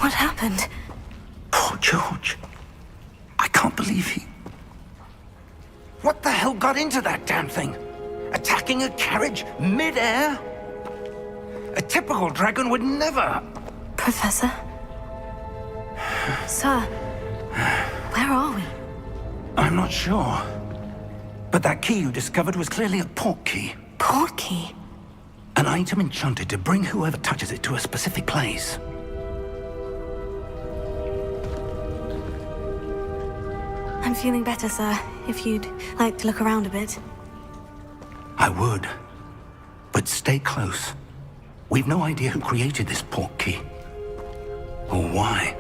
What happened? Poor George. I can't believe he... What the hell got into that damn thing? Attacking a carriage mid-air? A typical dragon would never... Professor? Sir, where are we? I'm not sure. But that key you discovered was clearly a port key. Port key? An item enchanted to bring whoever touches it to a specific place. I'm feeling better, sir. If you'd like to look around a bit. I would. But stay close. We've no idea who created this port key. Or why.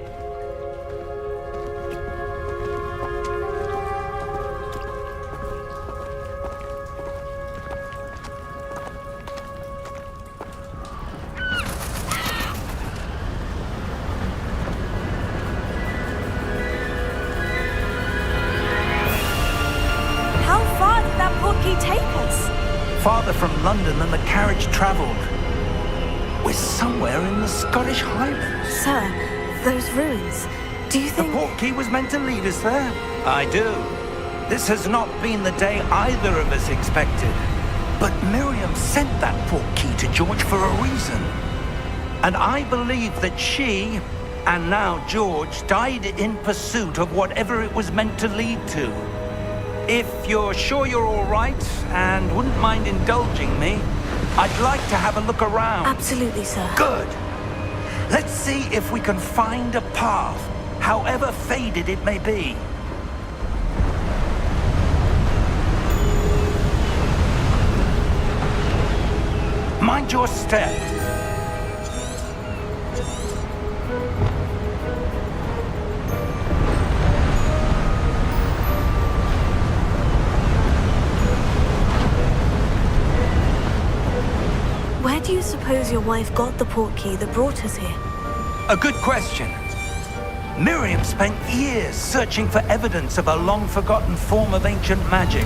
Farther from London than the carriage travelled. We're somewhere in the Scottish Highlands. Sir, those ruins, do you think... The port key was meant to lead us there? I do. This has not been the day either of us expected. But Miriam sent that port key to George for a reason. And I believe that she, and now George, died in pursuit of whatever it was meant to lead to. If you're sure you're all right and wouldn't mind indulging me, I'd like to have a look around. Absolutely, sir. Good. Let's see if we can find a path, however faded it may be. Mind your step. Where do you suppose your wife got the port key that brought us here? A good question. Miriam spent years searching for evidence of a long-forgotten form of ancient magic.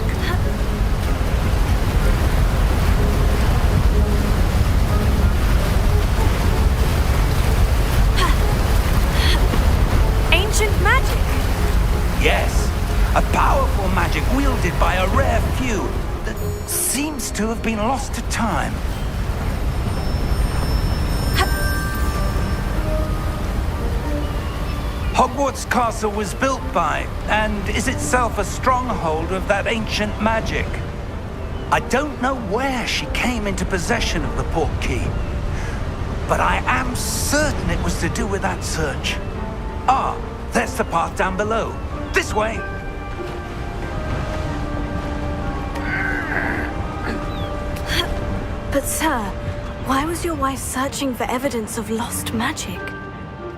Ancient magic? Yes, a powerful magic wielded by a rare few that seems to have been lost to time. Hogwarts Castle was built by, and is itself a stronghold of that ancient magic. I don't know where she came into possession of the port key, but I am certain it was to do with that search. Ah, there's the path down below. This way! But sir, why was your wife searching for evidence of lost magic?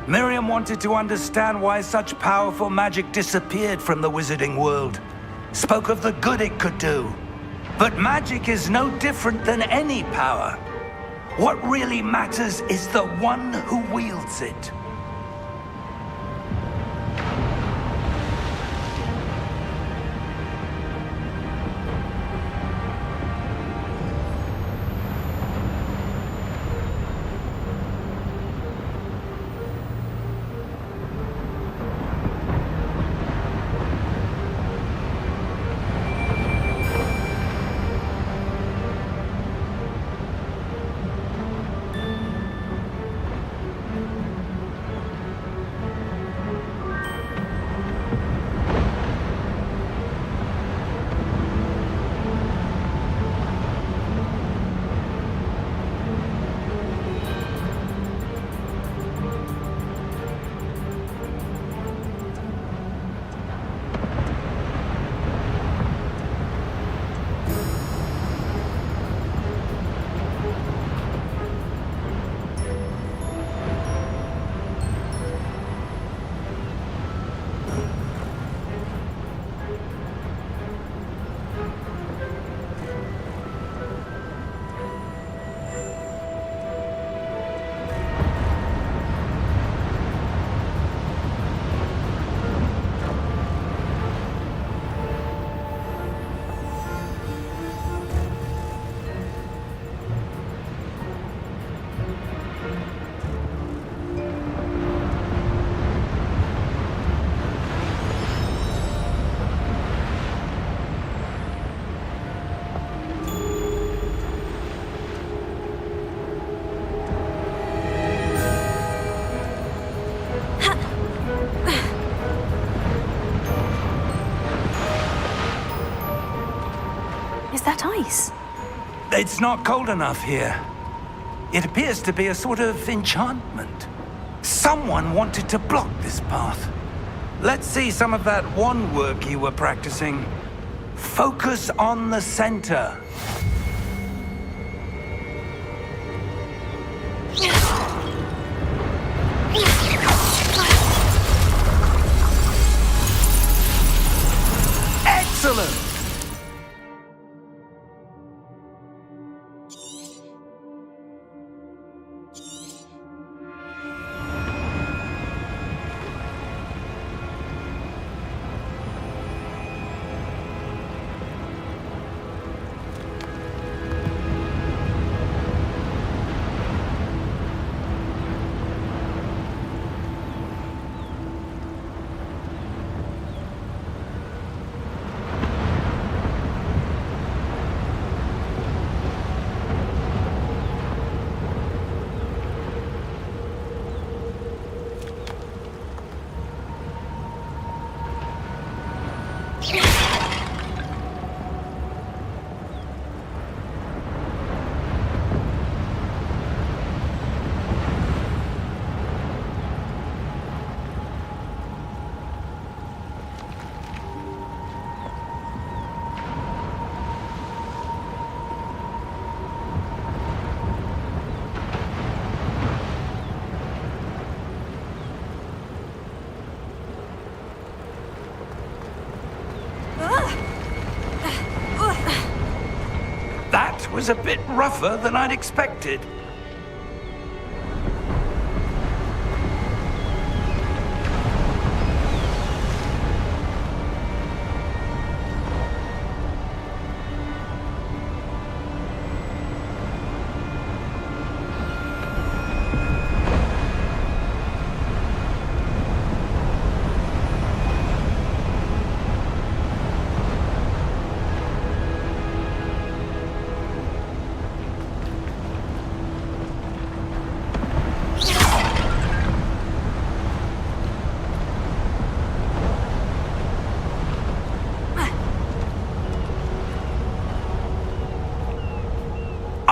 Miriam wanted to understand why such powerful magic disappeared from the wizarding world. Spoke of the good it could do. But magic is no different than any power. What really matters is the one who wields it. It's not cold enough here. It appears to be a sort of enchantment. Someone wanted to block this path. Let's see some of that wand work you were practicing. Focus on the center. Excellent! That was a bit rougher than I'd expected.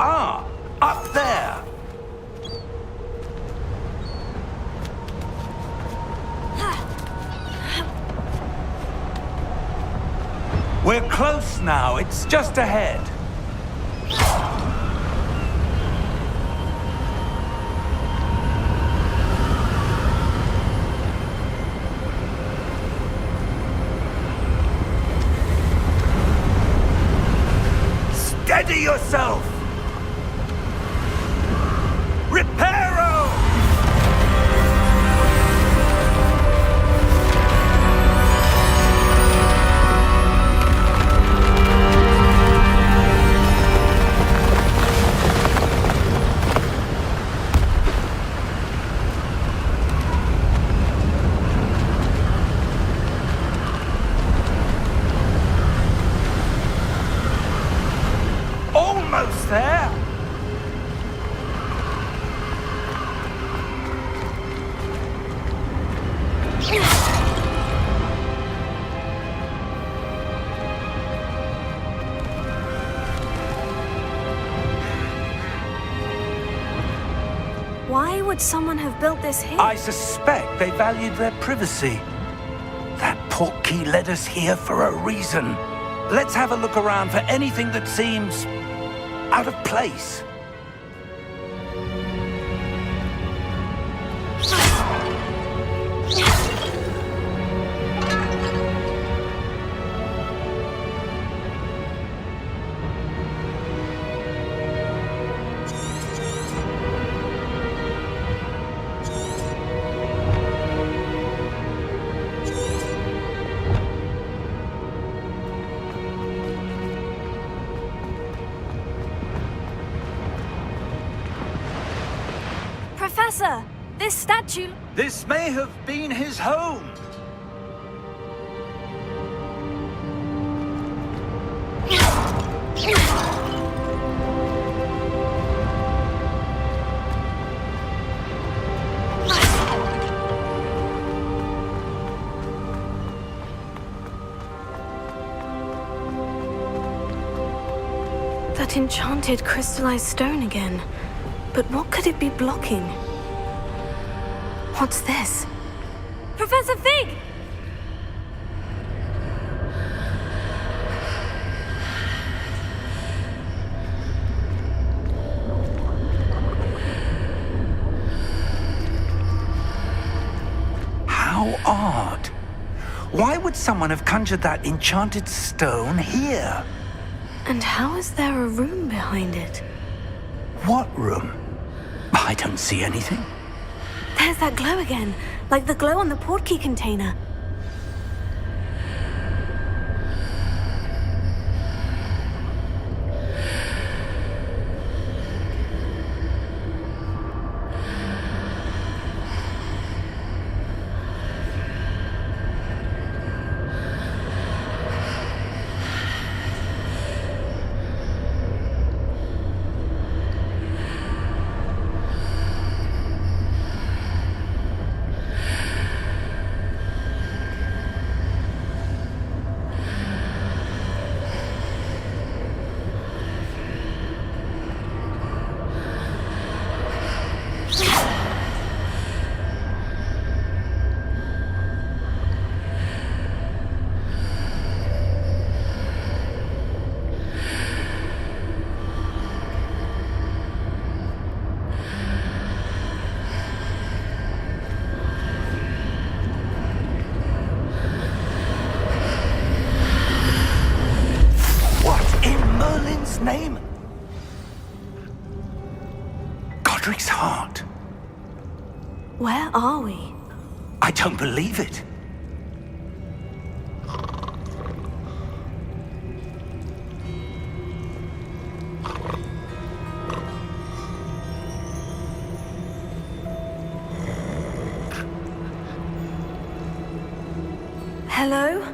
Ah, up there. We're close now. It's just ahead. Steady yourself! Reparo! Almost there! Why would someone have built this here? I suspect they valued their privacy. That portkey led us here for a reason. Let's have a look around for anything that seems out of place. Professor, this statue... This may have been his home. That enchanted crystallized stone again. But what could it be blocking? What's this? Professor Fig! How odd. Why would someone have conjured that enchanted stone here? And how is there a room behind it? What room? I don't see anything. There's that glow again, like the glow on the portkey container. Name? Godric's heart. Where are we? I don't believe it. Hello?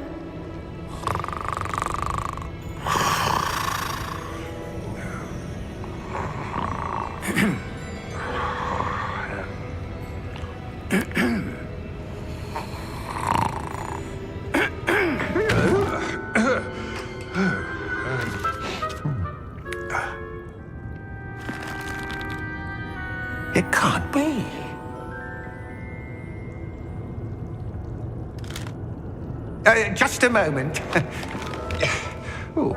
It can't be. Just a moment. Oh.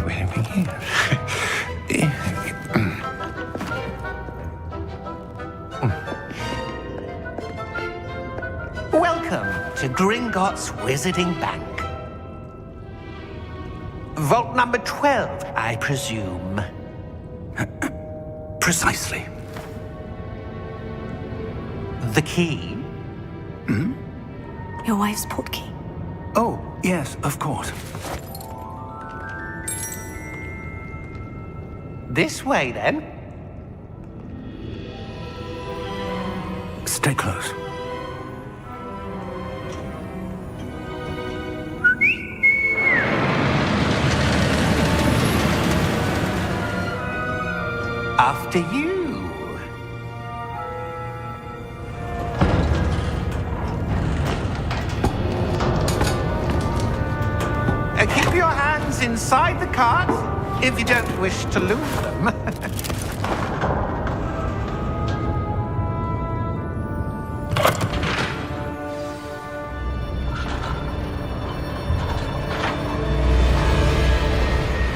Where are we here? Welcome to Gringotts Wizarding Bank. Vault number 12, I presume. Precisely. The key? Your wife's portkey. Oh, yes, of course. This way, then. Stay close. After you. Keep your hands inside the cart if you don't wish to lose them.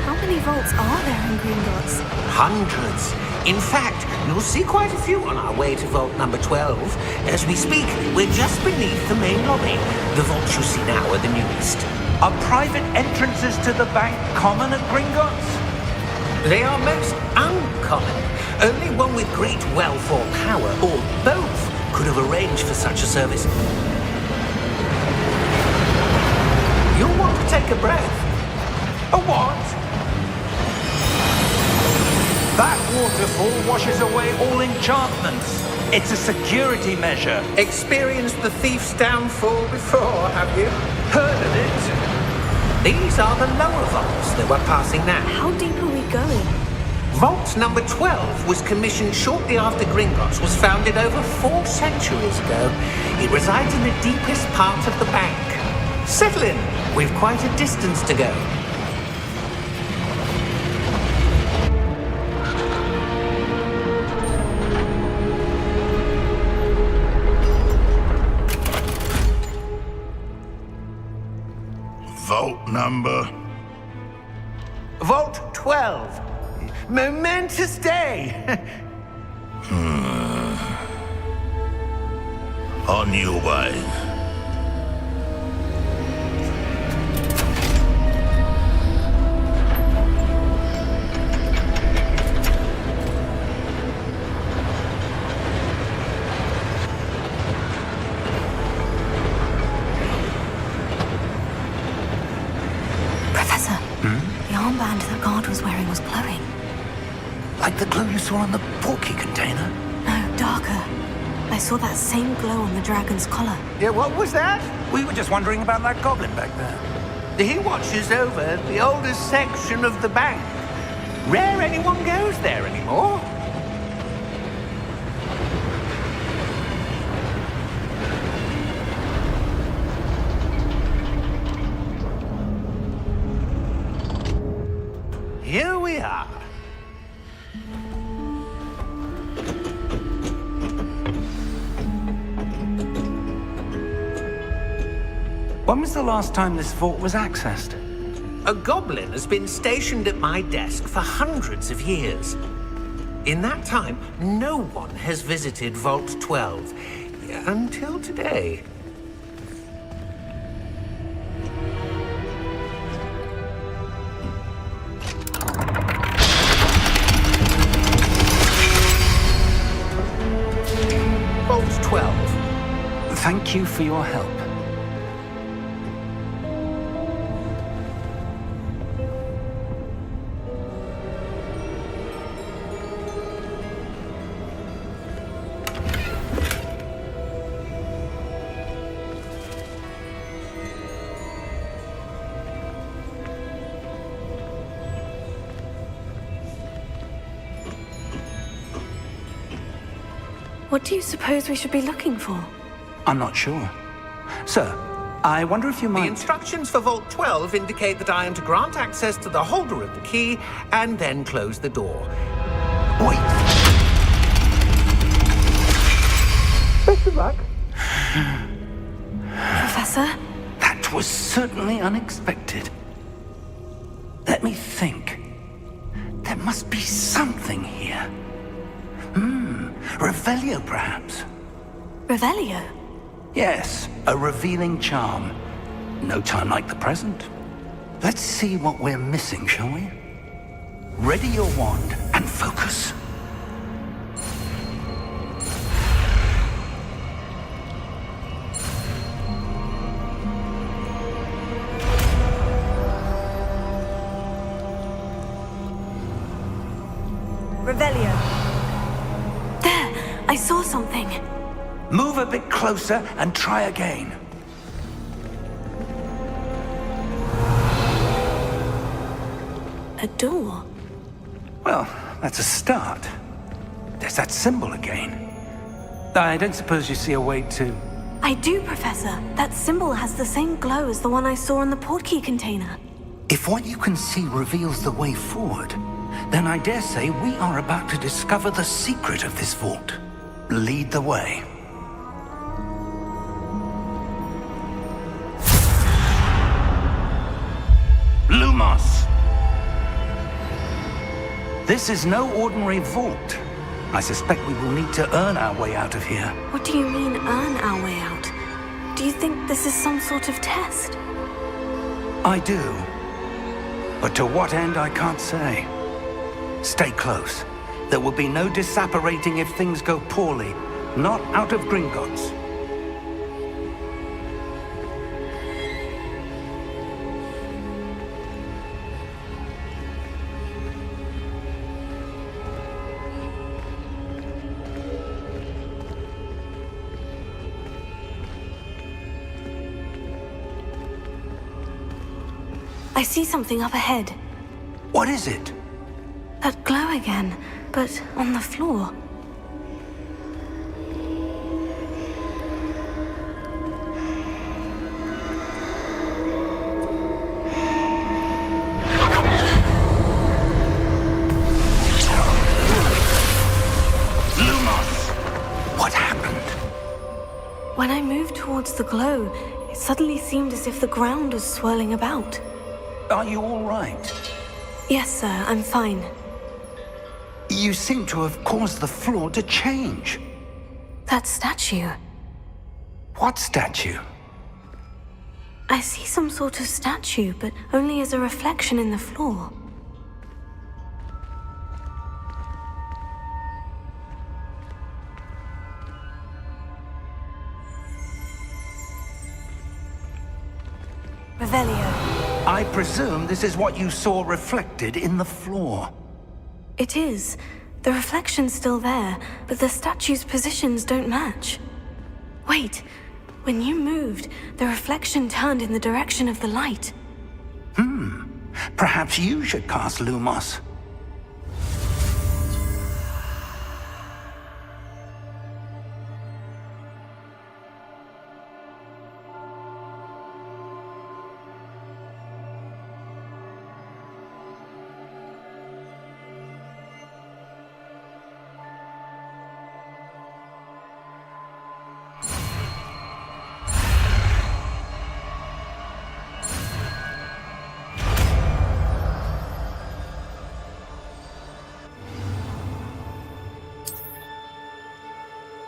How many vaults are there in Gringotts? Hundreds. In fact, you'll see quite a few on our way to vault number 12. As we speak, we're just beneath the main lobby. The vaults you see now are the newest. Are private entrances to the bank common at Gringotts? They are most uncommon. Only one with great wealth or power, or both, could have arranged for such a service. You'll want to take a breath. A what? That waterfall washes away all enchantments. It's a security measure. Experienced the thief's downfall before, have you? Heard of it? These are the lower vaults that we're passing now. How deep are we going? Vault number 12 was commissioned shortly after Gringotts was founded over 4 centuries ago. It resides in the deepest part of the bank. Settle in. We've quite a distance to go. 12. Momentous day. On your way. Professor, the armband that guard was wearing was glowing. Like the glow you saw on the porky container? No, darker. I saw that same glow on the dragon's collar. Yeah, what was that? We were just wondering about that goblin back there. He watches over the oldest section of the bank. Rare anyone goes there anymore. Here we are. When was the last time this vault was accessed? A goblin has been stationed at my desk for hundreds of years. In that time, no one has visited Vault 12 until today. Vault 12. Thank you for your help. What do you suppose we should be looking for? I'm not sure. Sir, I wonder if you The might... instructions for Vault 12 indicate that I am to grant access to the holder of the key and then close the door. Wait! Best of luck. Professor? That was certainly unexpected. Let me think. There must be something here. Revelio, perhaps? Revelio? Yes, a revealing charm. No time like the present. Let's see what we're missing, shall we? Ready your wand and focus. Revelio. There! I saw something. Move a bit closer and try again. A door. Well, that's a start. There's that symbol again. I don't suppose you see a way to... I do, Professor. That symbol has the same glow as the one I saw in the portkey container. If what you can see reveals the way forward, then I dare say we are about to discover the secret of this vault. Lead the way. Lumos! This is no ordinary vault. I suspect we will need to earn our way out of here. What do you mean, earn our way out? Do you think this is some sort of test? I do. But to what end, I can't say. Stay close. There will be no disapparating if things go poorly. Not out of Gringotts. I see something up ahead. What is it? That glow again, but on the floor. Lumos! What happened? When I moved towards the glow, it suddenly seemed as if the ground was swirling about. Are you all right? Yes, sir, I'm fine. You seem to have caused the floor to change. That statue. What statue? I see some sort of statue, but only as a reflection in the floor. Revelio. I presume this is what you saw reflected in the floor. It is. The reflection's still there, but the statue's positions don't match. Wait, when you moved, the reflection turned in the direction of the light. Perhaps you should cast Lumos.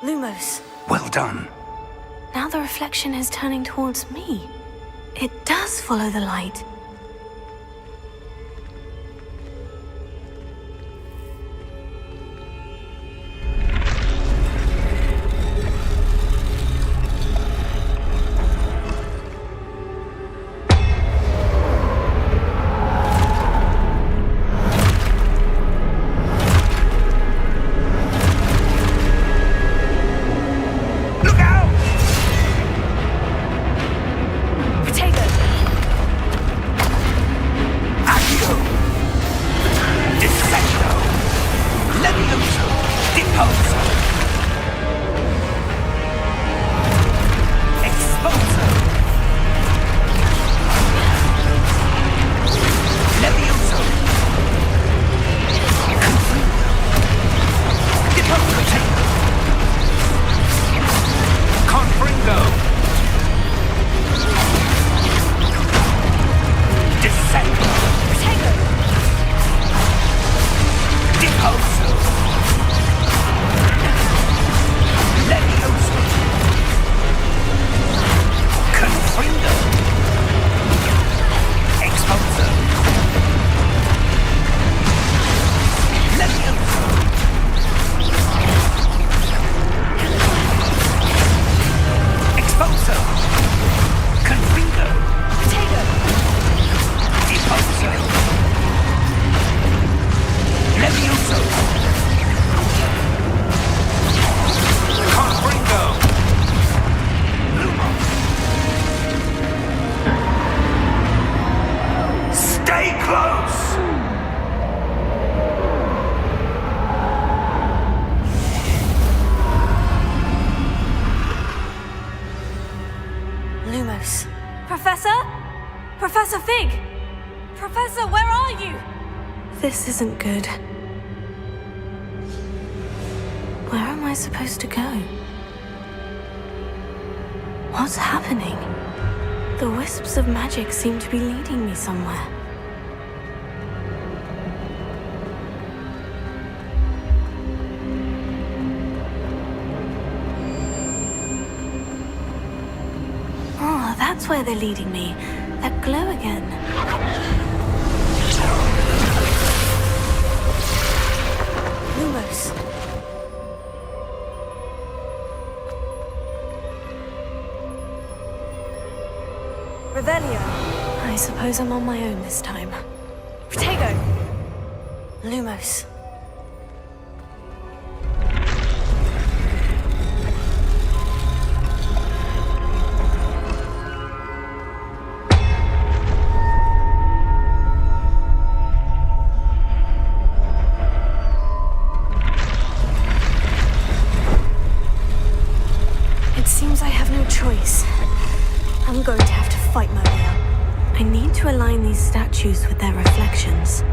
Lumos. Well done. Now the reflection is turning towards me. It does follow the light. Lumos. Professor? Professor Fig! Professor, where are you? This isn't good. Where am I supposed to go? What's happening? The wisps of magic seem to be leading me somewhere. Oh, that's where they're leading me. That glow again. Lumos. Revelio. I suppose I'm on my own this time. Protego. Lumos. It seems I have no choice. I'm going to have to fight my way up. I need to align these statues with their reflections.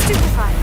Stupefy.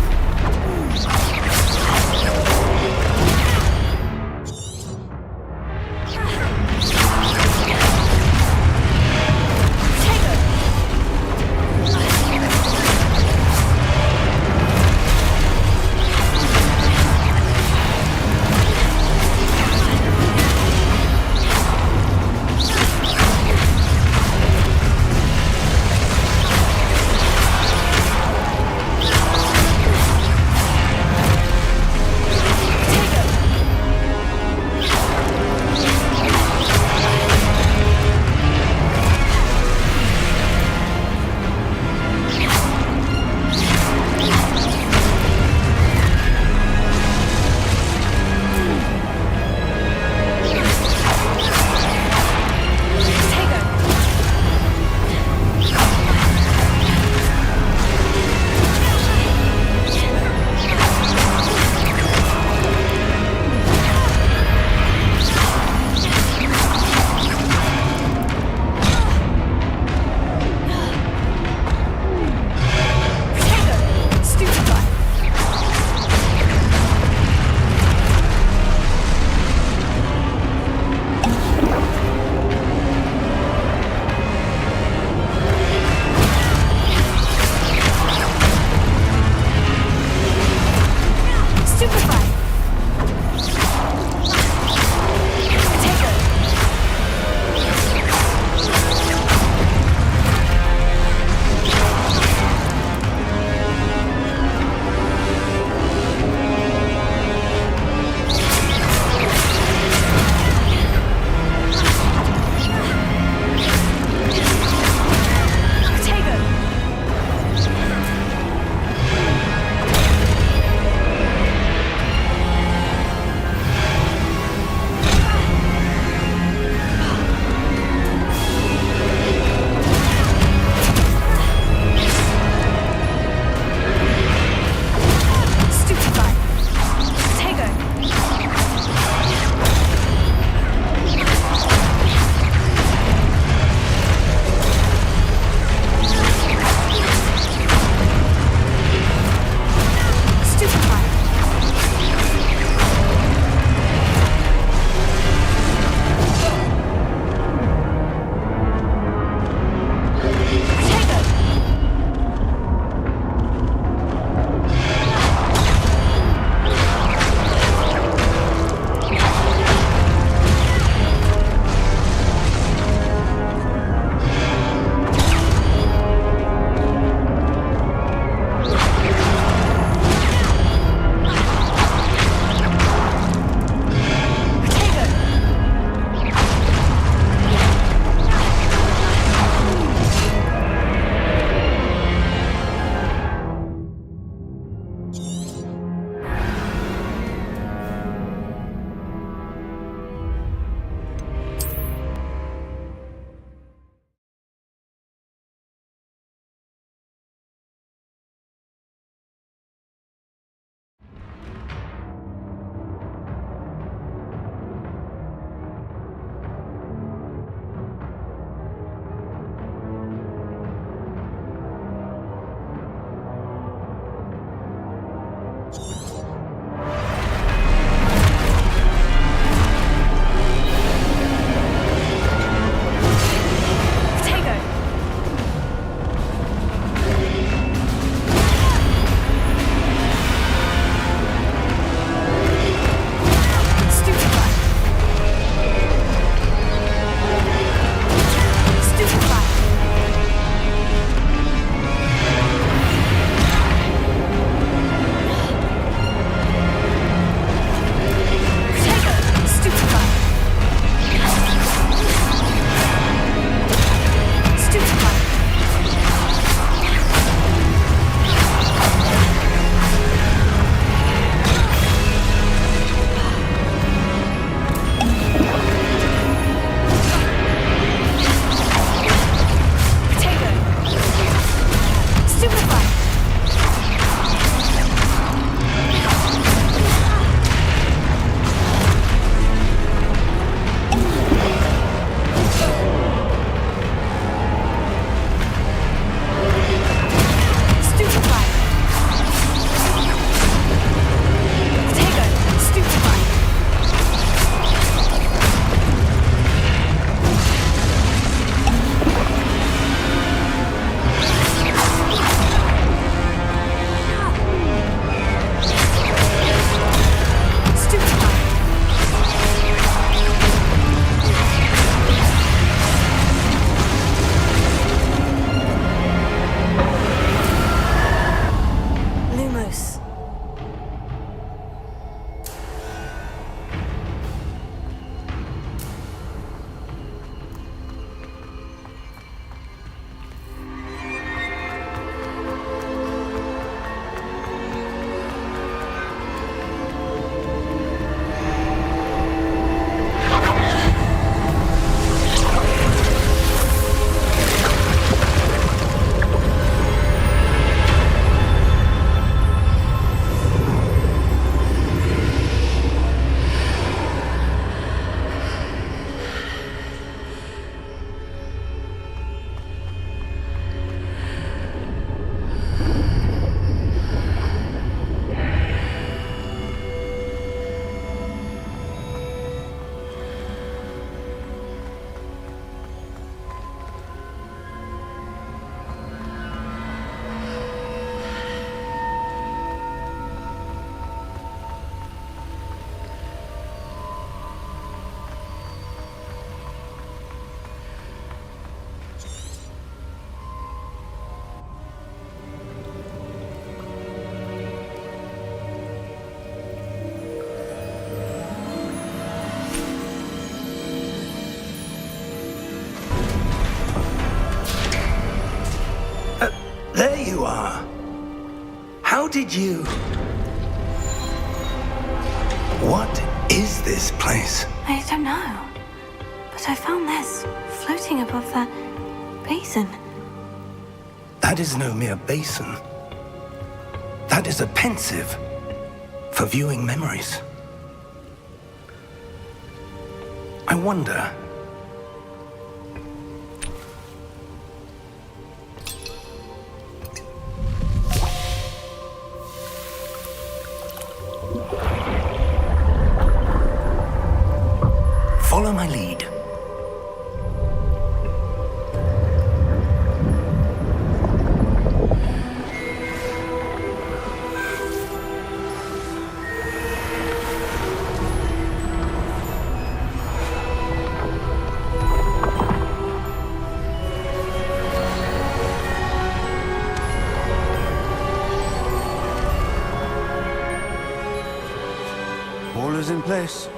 How did you... What is this place? I don't know. But I found this floating above that basin. That is no mere basin. That is a pensive for viewing memories. I wonder... Follow my lead. All is in place.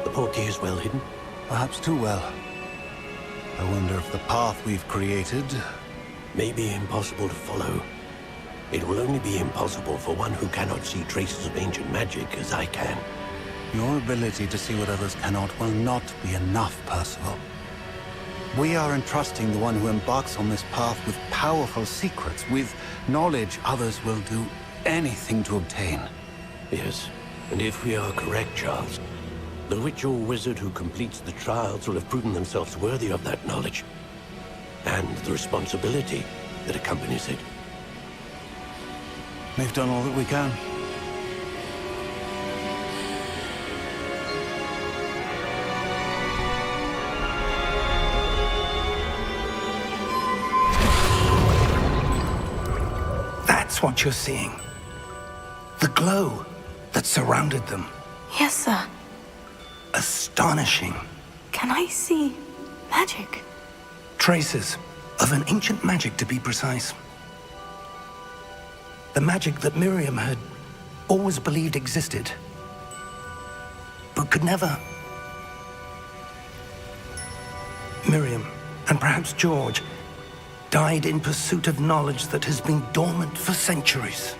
The portkey is well hidden. Perhaps too well. I wonder if the path we've created... May be impossible to follow. It will only be impossible for one who cannot see traces of ancient magic as I can. Your ability to see what others cannot will not be enough, Percival. We are entrusting the one who embarks on this path with powerful secrets, with knowledge others will do anything to obtain. Yes, and if we are correct, Charles, the witch or wizard who completes the trials will have proven themselves worthy of that knowledge, and the responsibility that accompanies it. We've done all that we can. That's what you're seeing. The glow that surrounded them. Yes, sir. Astonishing. Can I see magic? Traces of an ancient magic, to be precise. The magic that Miriam had always believed existed, but could never. Miriam, and perhaps George, died in pursuit of knowledge that has been dormant for centuries.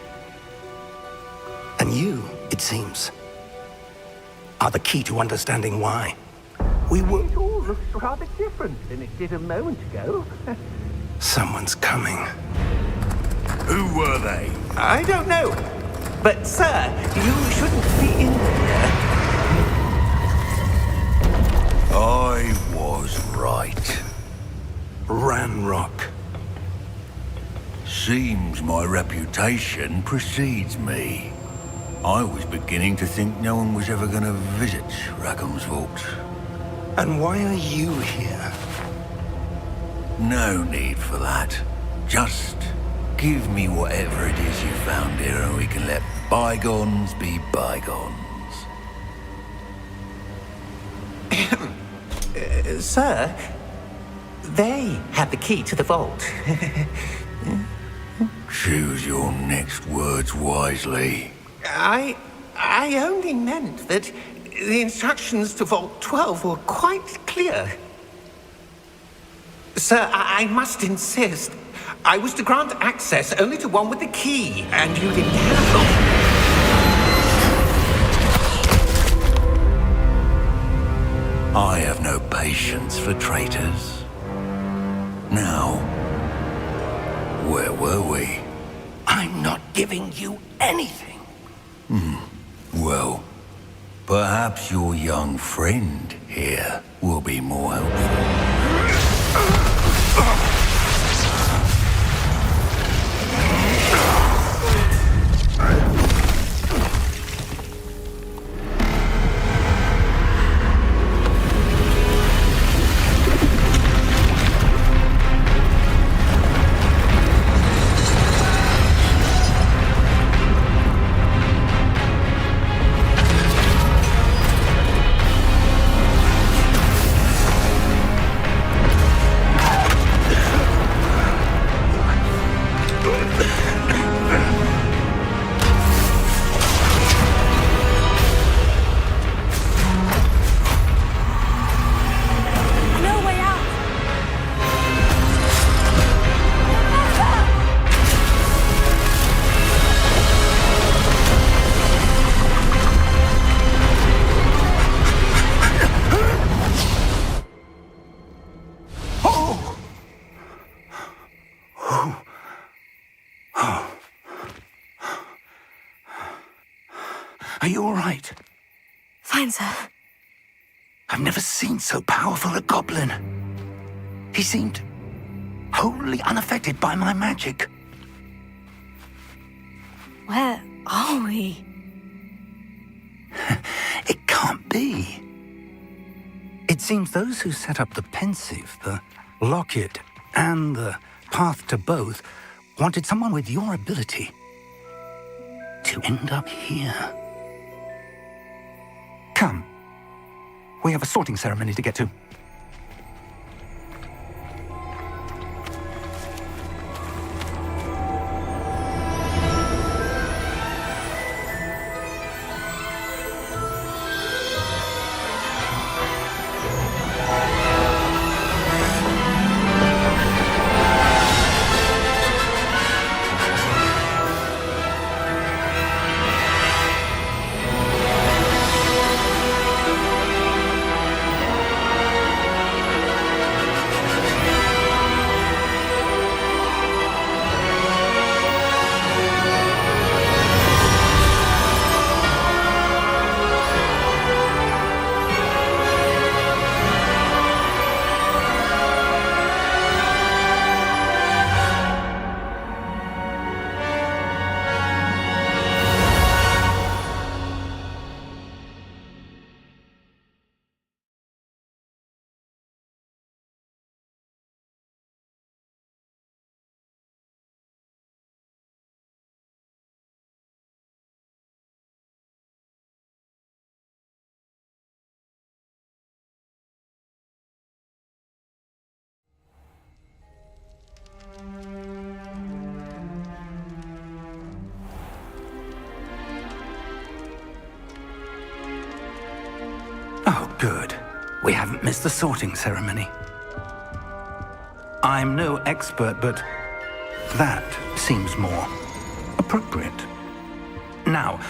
And you, it seems, are the key to understanding why. We were... It all looks rather different than it did a moment ago. Someone's coming. Who were they? I don't know. But, sir, you shouldn't be in here. I was right. Ranrock. Seems my reputation precedes me. I was beginning to think no one was ever going to visit Rackham's vault. And why are you here? No need for that. Just give me whatever it is you found here and we can let bygones be bygones. Sir, they had the key to the vault. Choose your next words wisely. I only meant that the instructions to Vault 12 were quite clear. Sir, I must insist. I was to grant access only to one with the key, and you didn't have them. I have no patience for traitors. Now, where were we? I'm not giving you anything. Well, perhaps your young friend here will be more helpful. Are you all right? Fine, sir. I've never seen so powerful a goblin. He seemed wholly unaffected by my magic. Where are we? It can't be. It seems those who set up the pensive, the locket, and the path to both wanted someone with your ability to end up here. Come. We have a sorting ceremony to get to. Oh, good. We haven't missed the sorting ceremony. I'm no expert, but that seems more appropriate. Now,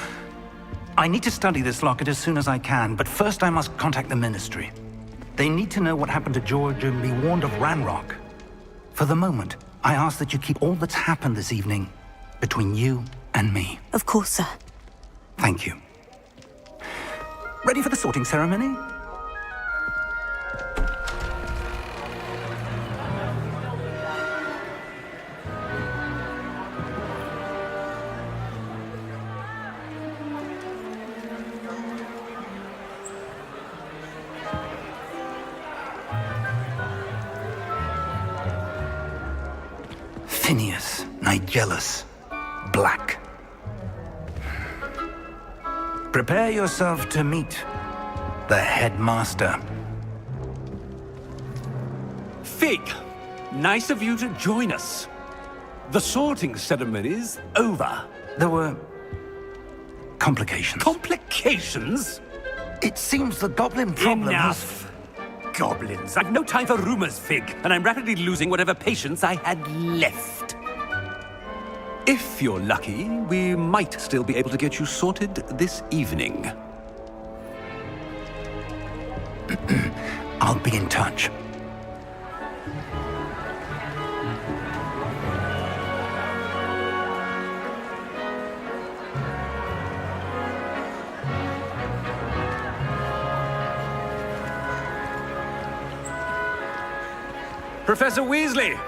I need to study this locket as soon as I can, but first I must contact the Ministry. They need to know what happened to George and be warned of Ranrock. For the moment, I ask that you keep all that's happened this evening between you and me. Of course, sir. Thank you. Ready for the sorting ceremony? Phineas, Nigellus, Black. Prepare yourself to meet the headmaster. Fig, nice of you to join us. The sorting ceremony's over. There were complications. Complications? It seems the goblin problem Enough! Goblins. I've no time for rumors, Fig, and I'm rapidly losing whatever patience I had left. If you're lucky, we might still be able to get you sorted this evening. I'll be in touch. Professor Weasley,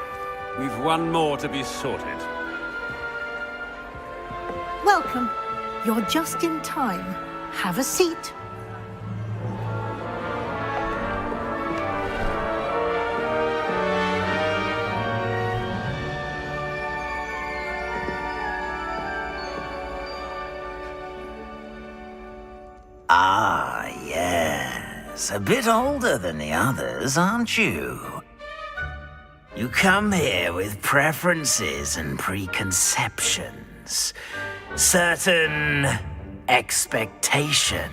we've one more to be sorted. Welcome. You're just in time. Have a seat. Ah, yes. A bit older than the others, aren't you? You come here with preferences and preconceptions. Certain expectations.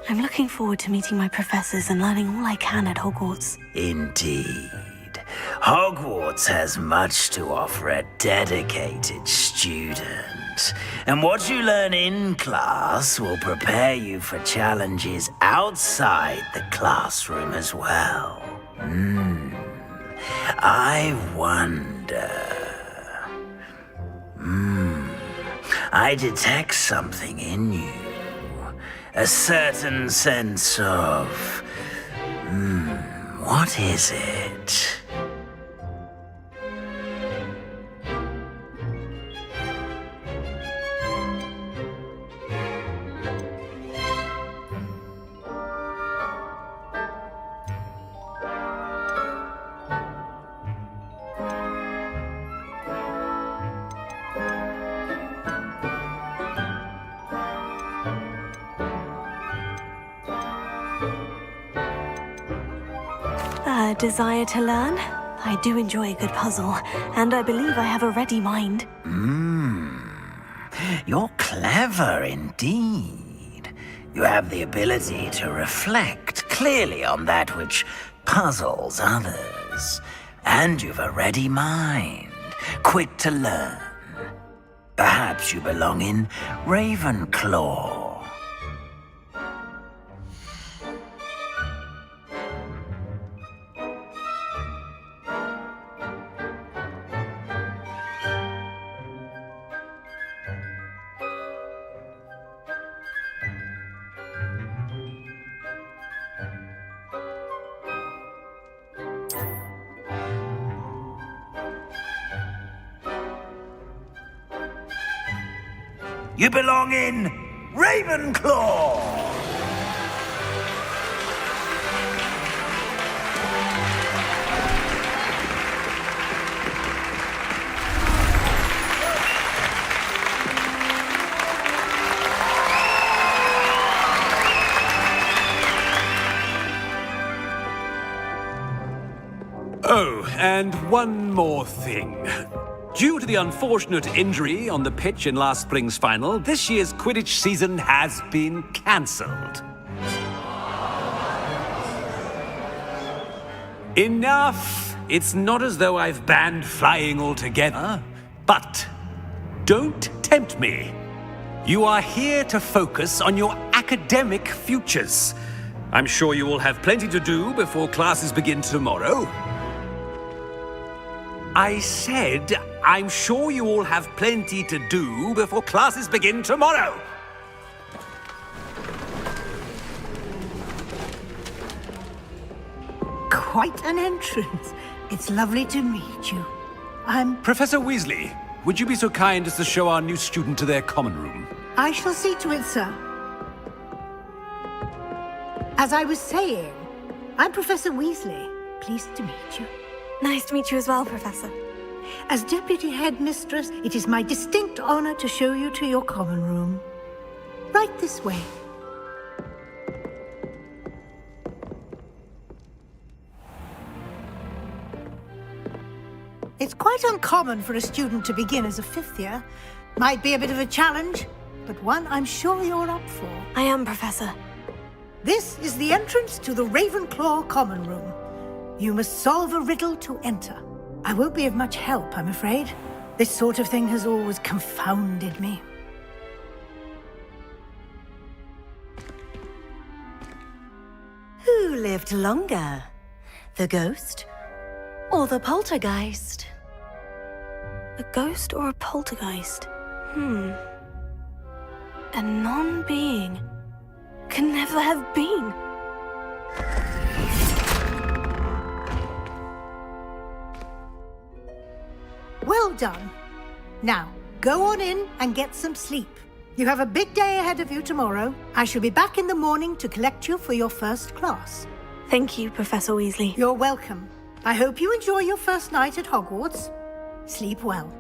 I'm looking forward to meeting my professors and learning all I can at Hogwarts. Indeed. Hogwarts has much to offer a dedicated student. And what you learn in class will prepare you for challenges outside the classroom as well. I wonder... I detect something in you. A certain sense of... what is it? A desire to learn? I do enjoy a good puzzle, and I believe I have a ready mind. You're clever indeed. You have the ability to reflect clearly on that which puzzles others. And you've a ready mind, quick to learn. Perhaps you belong in Ravenclaw. You belong in Ravenclaw! Oh, and one more thing. Due to the unfortunate injury on the pitch in last spring's final, this year's Quidditch season has been cancelled. Enough! It's not as though I've banned flying altogether. But don't tempt me. You are here to focus on your academic futures. I'm sure you will have plenty to do before classes begin tomorrow. I said, I'm sure you all have plenty to do before classes begin tomorrow. Quite an entrance. It's lovely to meet you. Professor Weasley, would you be so kind as to show our new student to their common room? I shall see to it, sir. As I was saying, I'm Professor Weasley. Pleased to meet you. Nice to meet you as well, Professor. As Deputy Headmistress, it is my distinct honor to show you to your common room. Right this way. It's quite uncommon for a student to begin as a fifth year. Might be a bit of a challenge, but one I'm sure you're up for. I am, Professor. This is the entrance to the Ravenclaw common room. You must solve a riddle to enter. I won't be of much help, I'm afraid. This sort of thing has always confounded me. Who lived longer? The ghost or the poltergeist? A ghost or a poltergeist? A non-being can never have been. Well done. Now, go on in and get some sleep. You have a big day ahead of you tomorrow. I shall be back in the morning to collect you for your first class. Thank you, Professor Weasley. You're welcome. I hope you enjoy your first night at Hogwarts. Sleep well.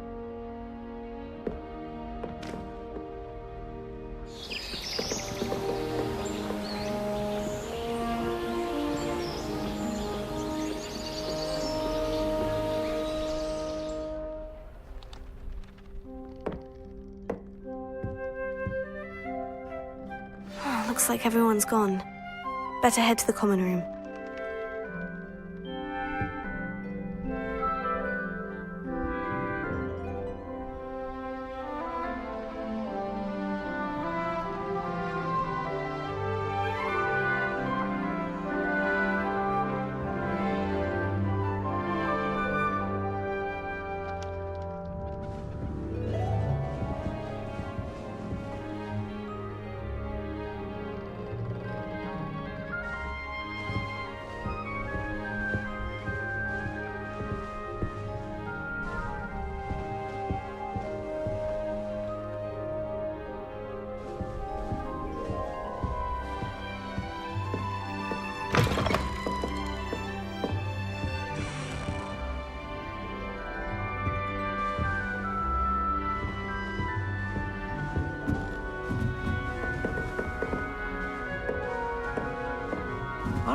Looks like everyone's gone. Better head to the common room.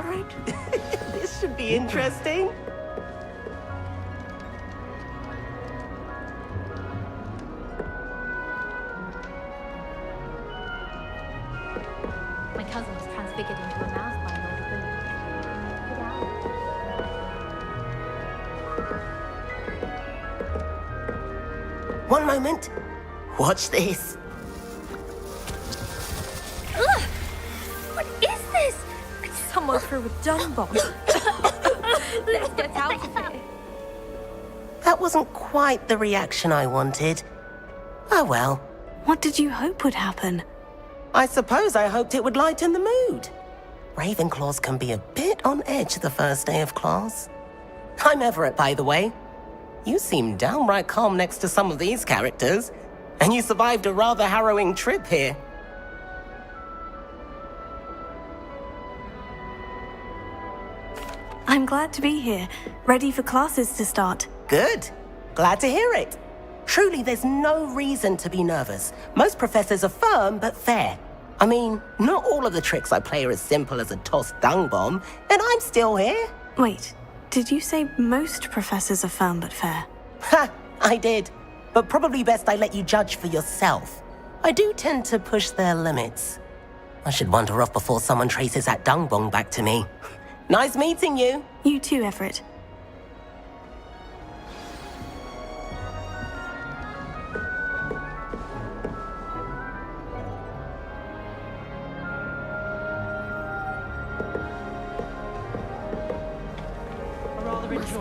right? This should be interesting. My cousin was transfigured into a mouse by Lord Boone. One moment. Watch this. Ugh! What is this? Someone threw a dung bomb. Let's get out of here. That wasn't quite the reaction I wanted. Oh well. What did you hope would happen? I suppose I hoped it would lighten the mood. Ravenclaws can be a bit on edge the first day of class. I'm Everett, by the way. You seem downright calm next to some of these characters, and you survived a rather harrowing trip here. I'm glad to be here, ready for classes to start. Good. Glad to hear it. Truly, there's no reason to be nervous. Most professors are firm but fair. I mean, not all of the tricks I play are as simple as a tossed dung bomb, and I'm still here. Wait, did you say most professors are firm but fair? Ha! I did. But probably best I let you judge for yourself. I do tend to push their limits. I should wander off before someone traces that dung bomb back to me. Nice meeting you. You too, Everett.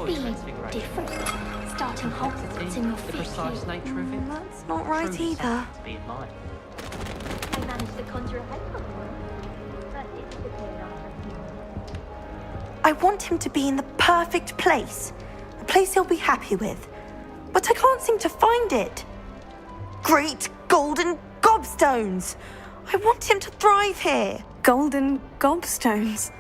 Must be different. Starting Hogwarts in your fifth year. That's not right either. I managed to conjure a headlock. But it's the pain after. I want him to be in the perfect place. A place he'll be happy with. But I can't seem to find it. Great golden gobstones! I want him to thrive here. Golden gobstones.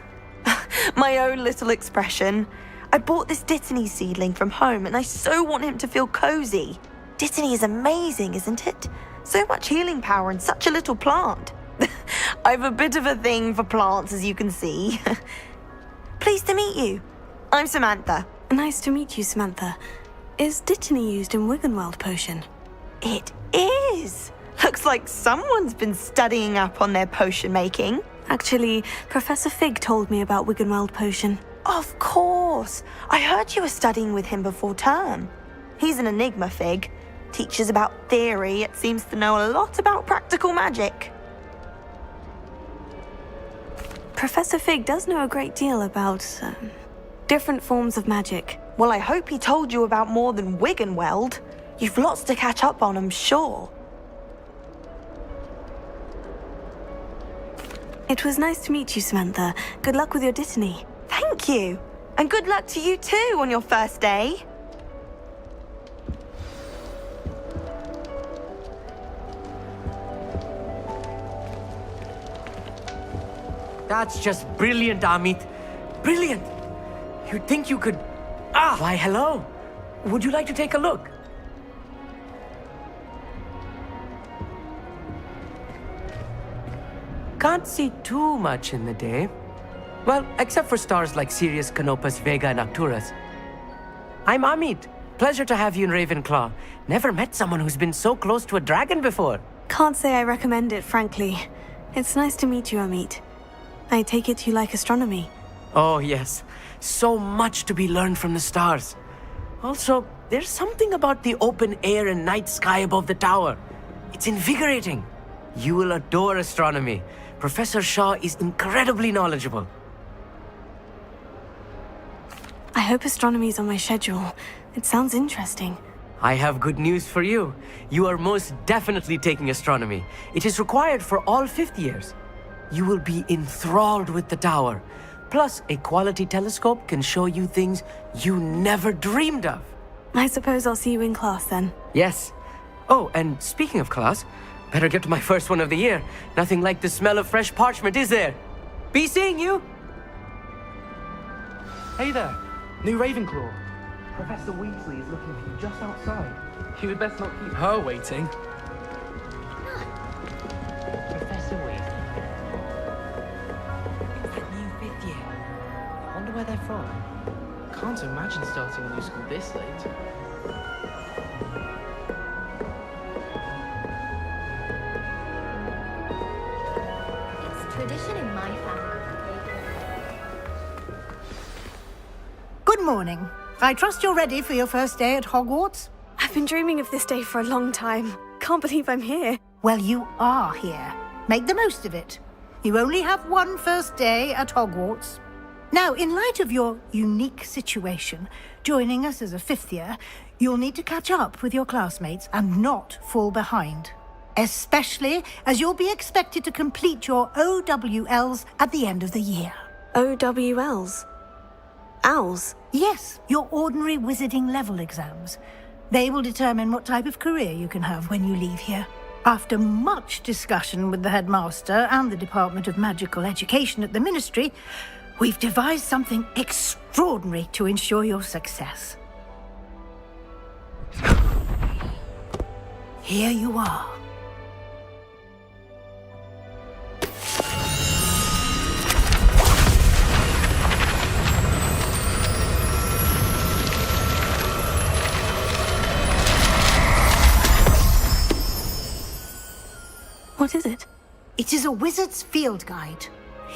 My own little expression. I bought this Dittany seedling from home and I so want him to feel cozy. Dittany is amazing, isn't it? So much healing power in such a little plant. I've a bit of a thing for plants, as you can see. Pleased to meet you. I'm Samantha. Nice to meet you, Samantha. Is Dittany used in Wiggenweld potion? It is. Looks like someone's been studying up on their potion making. Actually, Professor Fig told me about Wiggenweld potion. Of course. I heard you were studying with him before term. He's an enigma, Fig. Teaches about theory, yet seems to know a lot about practical magic. Professor Fig does know a great deal about different forms of magic. Well, I hope he told you about more than Wiggenweld. You've lots to catch up on, I'm sure. It was nice to meet you, Samantha. Good luck with your Dittany. Thank you. And good luck to you too on your first day. That's just brilliant, Amit. Brilliant! You'd think you could... Why, hello. Would you like to take a look? Can't see too much in the day. Well, except for stars like Sirius, Canopus, Vega, and Arcturus. I'm Amit. Pleasure to have you in Ravenclaw. Never met someone who's been so close to a dragon before. Can't say I recommend it, frankly. It's nice to meet you, Amit. I take it you like astronomy. Oh, yes. So much to be learned from the stars. Also, there's something about the open air and night sky above the tower. It's invigorating. You will adore astronomy. Professor Shaw is incredibly knowledgeable. I hope astronomy's on my schedule. It sounds interesting. I have good news for you. You are most definitely taking astronomy. It is required for all fifth years. You will be enthralled with the tower. Plus, a quality telescope can show you things you never dreamed of. I suppose I'll see you in class then. Yes. Oh, and speaking of class, better get to my first one of the year. Nothing like the smell of fresh parchment, is there? Be seeing you! Hey there, new Ravenclaw. Professor Weasley is looking for you just outside. You had best not keep her waiting. Professor Weasley. It's that new fifth year. they're from. Can't imagine starting a new school this late. It's tradition in my family. Good morning. I trust you're ready for your first day at Hogwarts? I've been dreaming of this day for a long time. Can't believe I'm here. Well, you are here. Make the most of it. You only have one first day at Hogwarts. Now, in light of your unique situation, joining us as a fifth year, you'll need to catch up with your classmates and not fall behind. Especially as you'll be expected to complete your OWLs at the end of the year. OWLs? Owls? Yes, your ordinary wizarding level exams. They will determine what type of career you can have when you leave here. After much discussion with the headmaster and the Department of Magical Education at the Ministry, we've devised something extraordinary to ensure your success. Here you are. What is it? It is a wizard's field guide.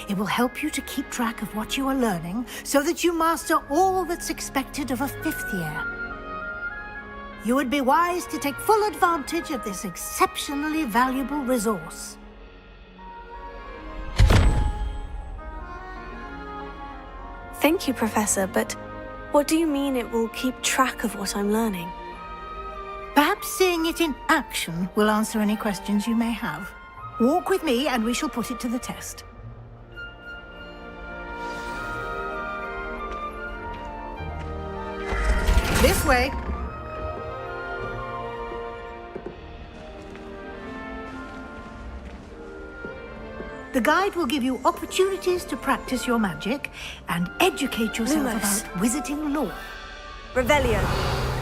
It will help you to keep track of what you are learning so that you master all that's expected of a fifth year. You would be wise to take full advantage of this exceptionally valuable resource. Thank you, Professor, but what do you mean it will keep track of what I'm learning? Perhaps seeing it in action will answer any questions you may have. Walk with me and we shall put it to the test. This way. The guide will give you opportunities to practice your magic and educate yourself Lumos. about wizarding lore. Revelio.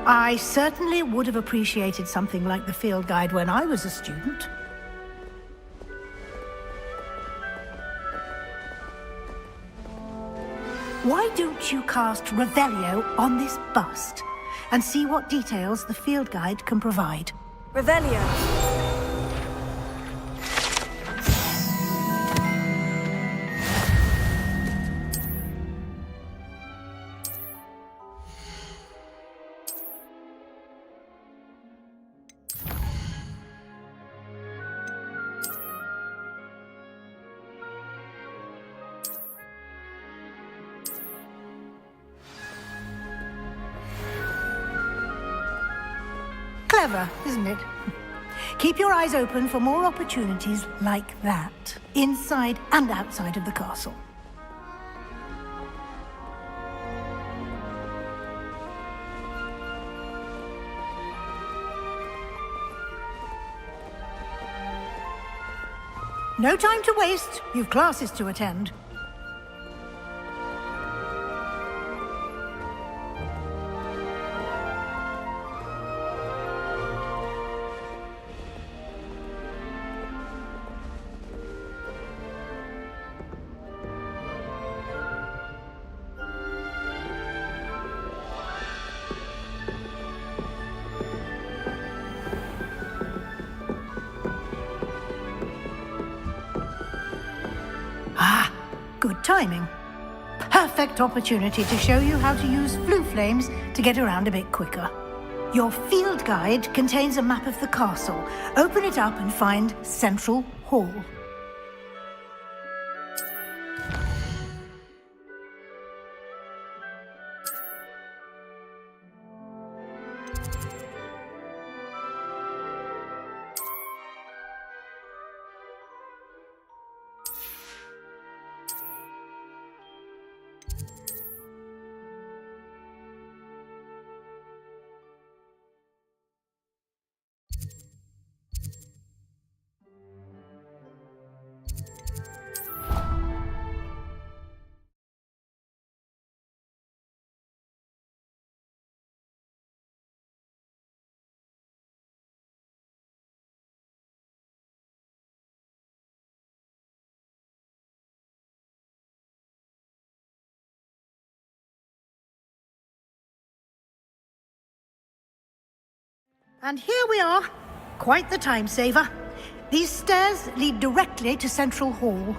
I certainly would have appreciated something like the field guide when I was a student. Why don't you cast Revelio on this bust and see what details the field guide can provide? Revelio. Clever, isn't it? Keep your eyes open for more opportunities like that, inside and outside of the castle. No time to waste. You've classes to attend. Good timing. Perfect opportunity to show you how to use flue flames to get around a bit quicker. Your field guide contains a map of the castle. Open it up and find Central Hall. And here we are. Quite the time saver. These stairs lead directly to Central Hall.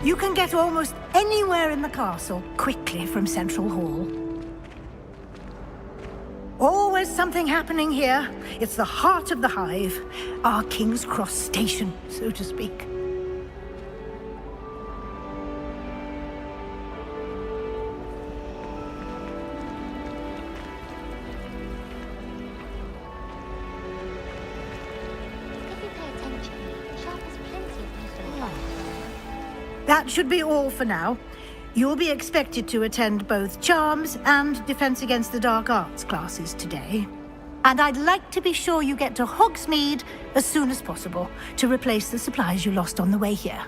You can get almost anywhere in the castle quickly from Central Hall. Always something happening here. It's the heart of the Hive, our King's Cross station, so to speak. That should be all for now. You'll be expected to attend both Charms and Defense Against the Dark Arts classes today. And I'd like to be sure you get to Hogsmeade as soon as possible to replace the supplies you lost on the way here.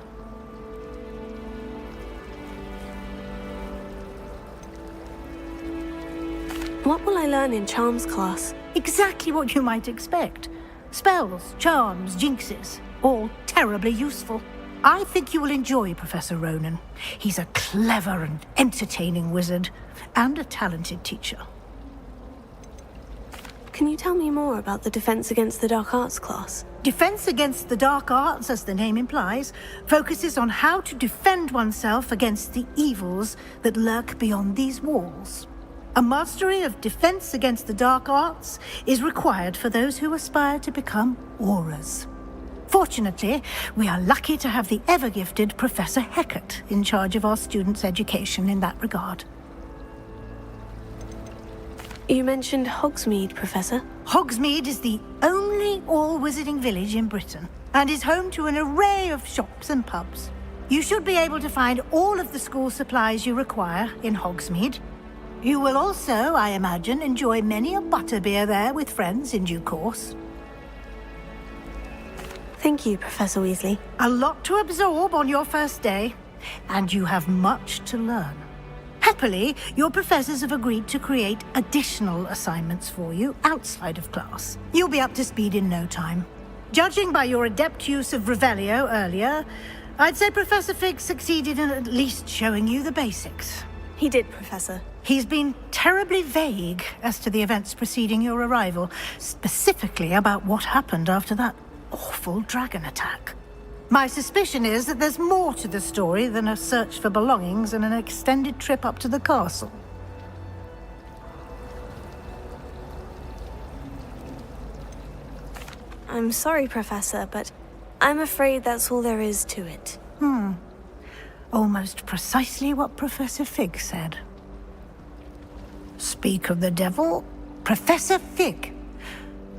What will I learn in Charms class? Exactly what you might expect. Spells, charms, jinxes, all terribly useful. I think you will enjoy Professor Ronan. He's a clever and entertaining wizard, and a talented teacher. Can you tell me more about the Defense Against the Dark Arts class? Defense Against the Dark Arts, as the name implies, focuses on how to defend oneself against the evils that lurk beyond these walls. A mastery of Defense Against the Dark Arts is required for those who aspire to become Auras. Fortunately, we are lucky to have the ever-gifted Professor Hecat in charge of our students' education in that regard. You mentioned Hogsmeade, Professor. Hogsmeade is the only all-wizarding village in Britain, and is home to an array of shops and pubs. You should be able to find all of the school supplies you require in Hogsmeade. You will also, I imagine, enjoy many a butterbeer there with friends in due course. Thank you, Professor Weasley. A lot to absorb on your first day, and you have much to learn. Happily, your professors have agreed to create additional assignments for you outside of class. You'll be up to speed in no time. Judging by your adept use of Revelio earlier, I'd say Professor Fig succeeded in at least showing you the basics. He did, Professor. He's been terribly vague as to the events preceding your arrival, specifically about what happened after that awful dragon attack. My suspicion is that there's more to the story than a search for belongings and an extended trip up to the castle. I'm sorry, Professor, but I'm afraid that's all there is to it. Almost precisely what Professor Fig said. Speak of the devil, Professor Fig.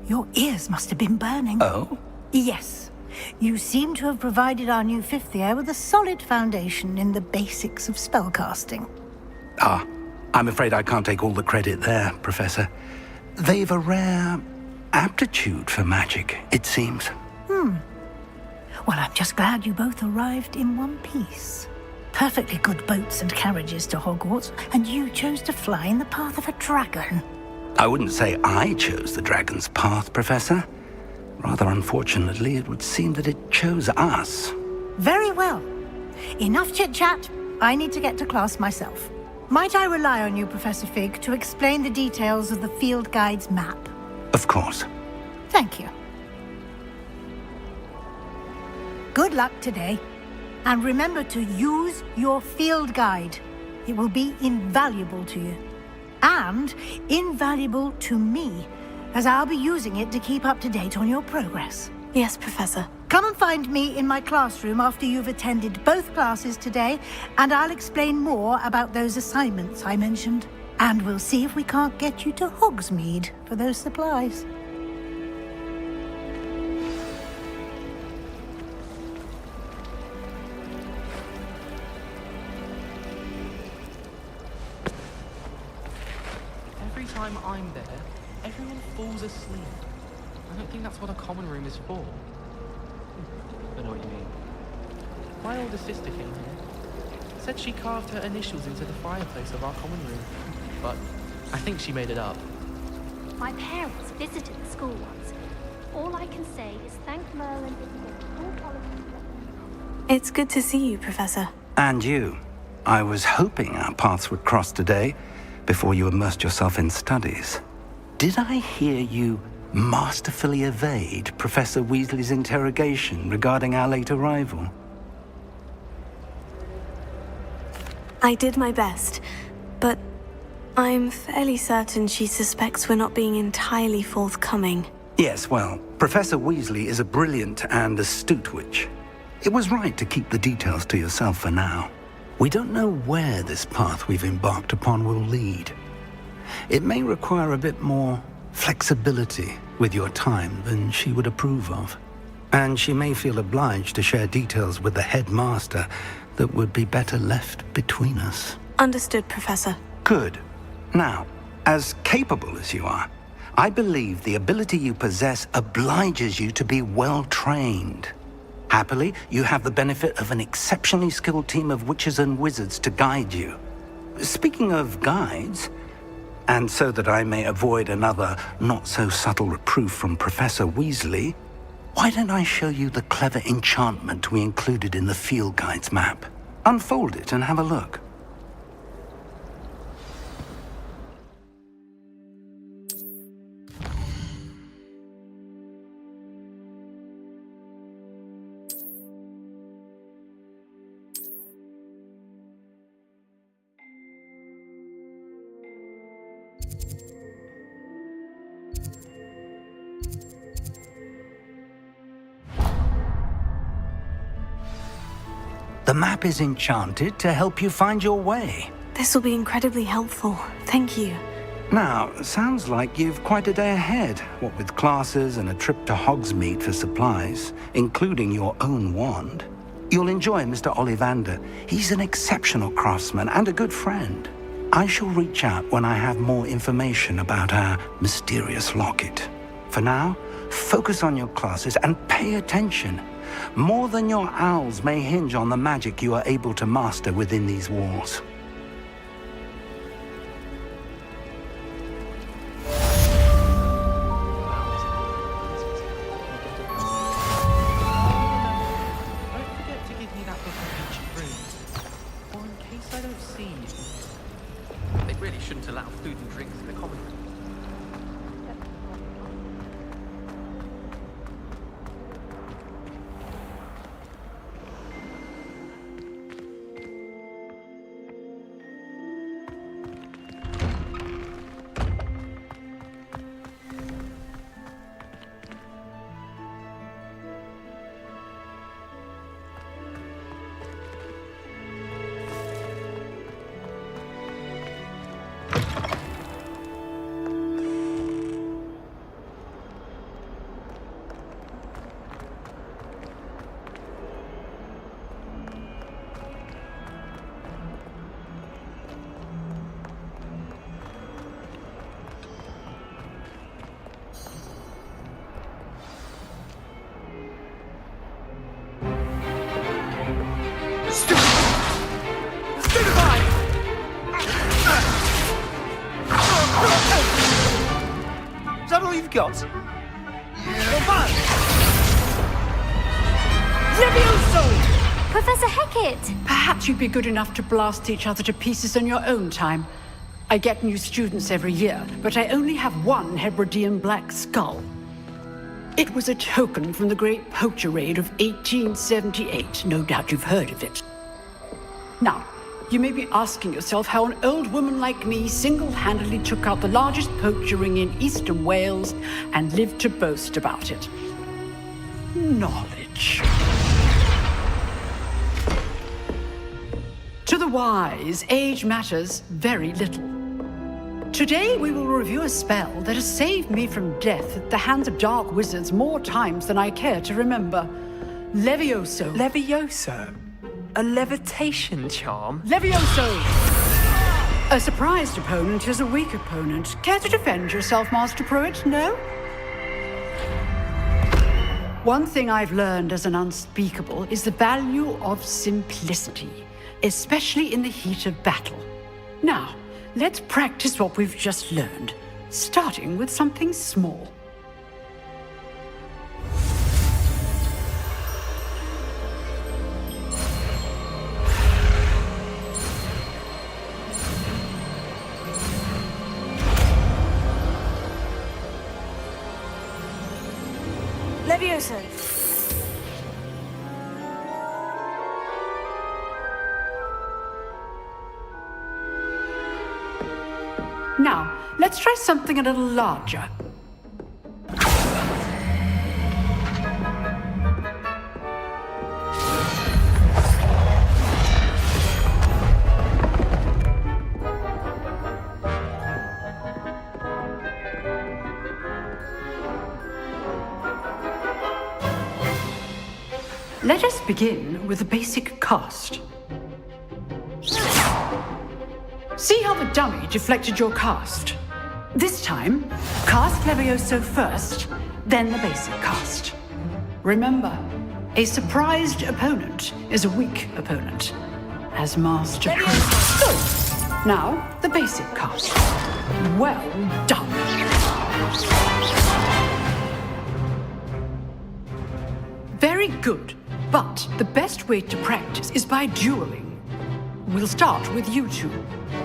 Your ears must have been burning. Oh? Yes. You seem to have provided our new fifth year with a solid foundation in the basics of spellcasting. Ah, I'm afraid I can't take all the credit there, Professor. They've a rare aptitude for magic, it seems. Well, I'm just glad you both arrived in one piece. Perfectly good boats and carriages to Hogwarts, and you chose to fly in the path of a dragon. I wouldn't say I chose the dragon's path, Professor. Rather unfortunately, it would seem that it chose us. Very well. Enough chit-chat. I need to get to class myself. Might I rely on you, Professor Fig, to explain the details of the field guide's map? Of course. Thank you. Good luck today. And remember to use your field guide. It will be invaluable to you. And invaluable to me, as I'll be using it to keep up to date on your progress. Yes, Professor. Come and find me in my classroom after you've attended both classes today, and I'll explain more about those assignments I mentioned. And we'll see if we can't get you to Hogsmeade for those supplies. Every time I'm there, everyone falls asleep. I don't think that's what a common room is for. I know what you mean. My older sister came here. Said she carved her initials into the fireplace of our common room. But I think she made it up. My parents visited the school once. All I can say is thank Merlin and It's good to see you, Professor. And you. I was hoping our paths would cross today, before you immersed yourself in studies. Did I hear you masterfully evade Professor Weasley's interrogation regarding our late arrival? I did my best, but I'm fairly certain she suspects we're not being entirely forthcoming. Yes, well, Professor Weasley is a brilliant and astute witch. It was right to keep the details to yourself for now. We don't know where this path we've embarked upon will lead. It may require a bit more flexibility with your time than she would approve of. And she may feel obliged to share details with the headmaster that would be better left between us. Understood, Professor. Good. Now, as capable as you are, I believe the ability you possess obliges you to be well-trained. Happily, you have the benefit of an exceptionally skilled team of witches and wizards to guide you. Speaking of guides, and so that I may avoid another not-so-subtle reproof from Professor Weasley, why don't I show you the clever enchantment we included in the field guide's map? Unfold it and have a look. The map is enchanted to help you find your way. This will be incredibly helpful. Thank you. Now, sounds like you've quite a day ahead, what with classes and a trip to Hogsmeade for supplies, including your own wand. You'll enjoy Mr. Ollivander. He's an exceptional craftsman and a good friend. I shall reach out when I have more information about our mysterious locket. For now, focus on your classes and pay attention. More than your owls may hinge on the magic you are able to master within these walls. Don't forget to give me that book of ancient runes, or in case I don't see you. They really shouldn't allow food and drinks in the common room. Is that all you've got? Levioso! Professor Hecat! Perhaps you'd be good enough to blast each other to pieces in your own time. I get new students every year, but I only have one Hebridean black skull. It was a token from the Great Poacher Raid of 1878. No doubt you've heard of it. Now, you may be asking yourself how an old woman like me single-handedly took out the largest poacher ring in eastern Wales and lived to boast about it. Knowledge. To the wise, age matters very little. Today we will review a spell that has saved me from death at the hands of dark wizards more times than I care to remember. Levioso. Levioso? A levitation charm? Levioso! A surprised opponent is a weak opponent. Care to defend yourself, Master Pruitt? No? One thing I've learned as an unspeakable is the value of simplicity, especially in the heat of battle. Now, let's practice what we've just learned, starting with something small. Levioso! Now, let's try something a little larger. Let us begin with the basic cast. See how the dummy deflected your cast? This time, cast Levioso first, then the basic cast. Remember, a surprised opponent is a weak opponent, as Master Pro. So, now the basic cast. Well done. Very good, but the best way to practice is by dueling. We'll start with you two.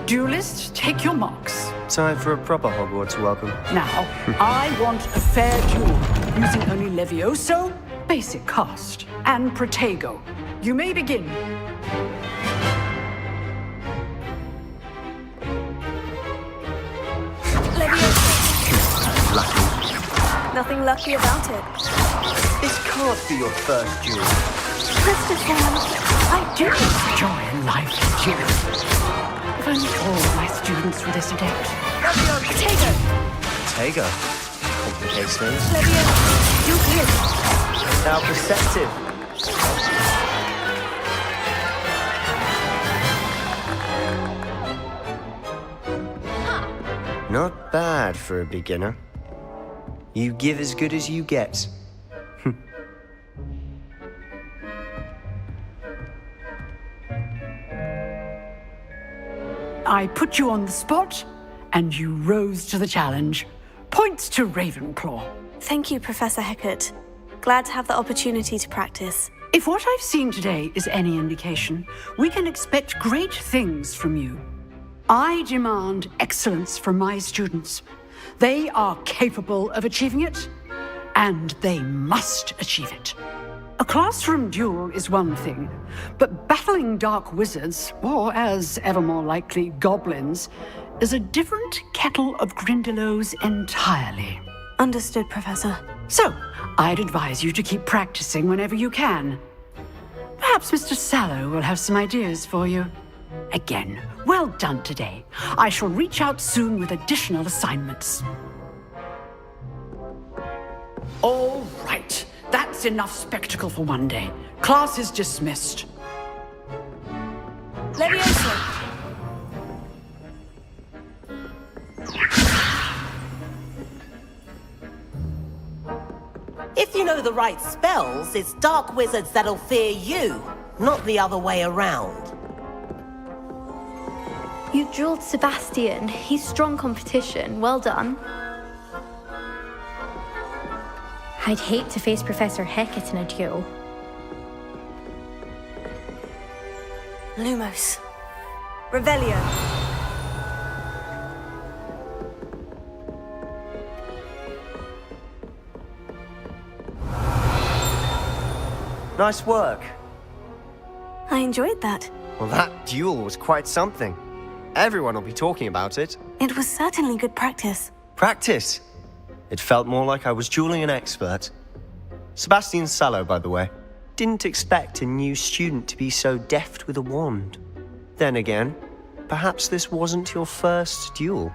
Duelists, take your marks. Time for a proper Hogwarts welcome. Now, I want a fair duel, using only Levioso, basic cast, and Protego. You may begin. Levioso. Lucky. Nothing lucky about it. This can't be your first duel. Mr. Sam, I do enjoy a lively duel. If only all my students were this adept. Protego. Protego. Complicates things. Levioso. You clear. Now perceptive. Not bad for a beginner. You give as good as you get. I put you on the spot, and you rose to the challenge. Points to Ravenclaw. Thank you, Professor Hecat. Glad to have the opportunity to practice. If what I've seen today is any indication, we can expect great things from you. I demand excellence from my students. They are capable of achieving it, and they must achieve it. A classroom duel is one thing, but battling dark wizards, or as ever more likely, goblins, is a different kettle of Grindylows entirely. Understood, Professor. So, I'd advise you to keep practicing whenever you can. Perhaps Mr. Sallow will have some ideas for you. Again, well done today. I shall reach out soon with additional assignments. All right. That's enough spectacle for one day. Class is dismissed. Levioso. If you know the right spells, it's dark wizards that'll fear you, not the other way around. You drilled Sebastian. He's strong competition. Well done. I'd hate to face Professor Hecat in a duel. Lumos. Revelio. Nice work. I enjoyed that. Well, that duel was quite something. Everyone will be talking about it. It was certainly good practice. Practice? It felt more like I was dueling an expert. Sebastian Sallow, by the way. Didn't expect a new student to be so deft with a wand. Then again, perhaps this wasn't your first duel.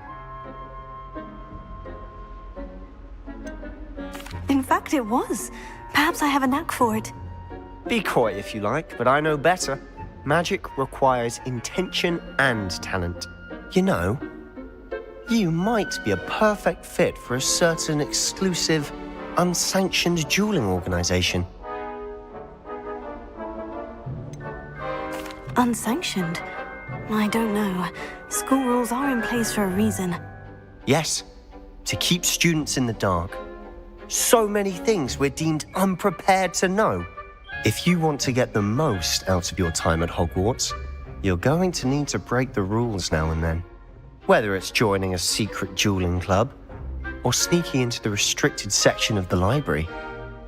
In fact, it was. Perhaps I have a knack for it. Be coy if you like, but I know better. Magic requires intention and talent. You know, you might be a perfect fit for a certain exclusive, unsanctioned dueling organization. Unsanctioned? I don't know. School rules are in place for a reason. Yes, to keep students in the dark. So many things we're deemed unprepared to know. If you want to get the most out of your time at Hogwarts, you're going to need to break the rules now and then. Whether it's joining a secret dueling club, or sneaking into the restricted section of the library.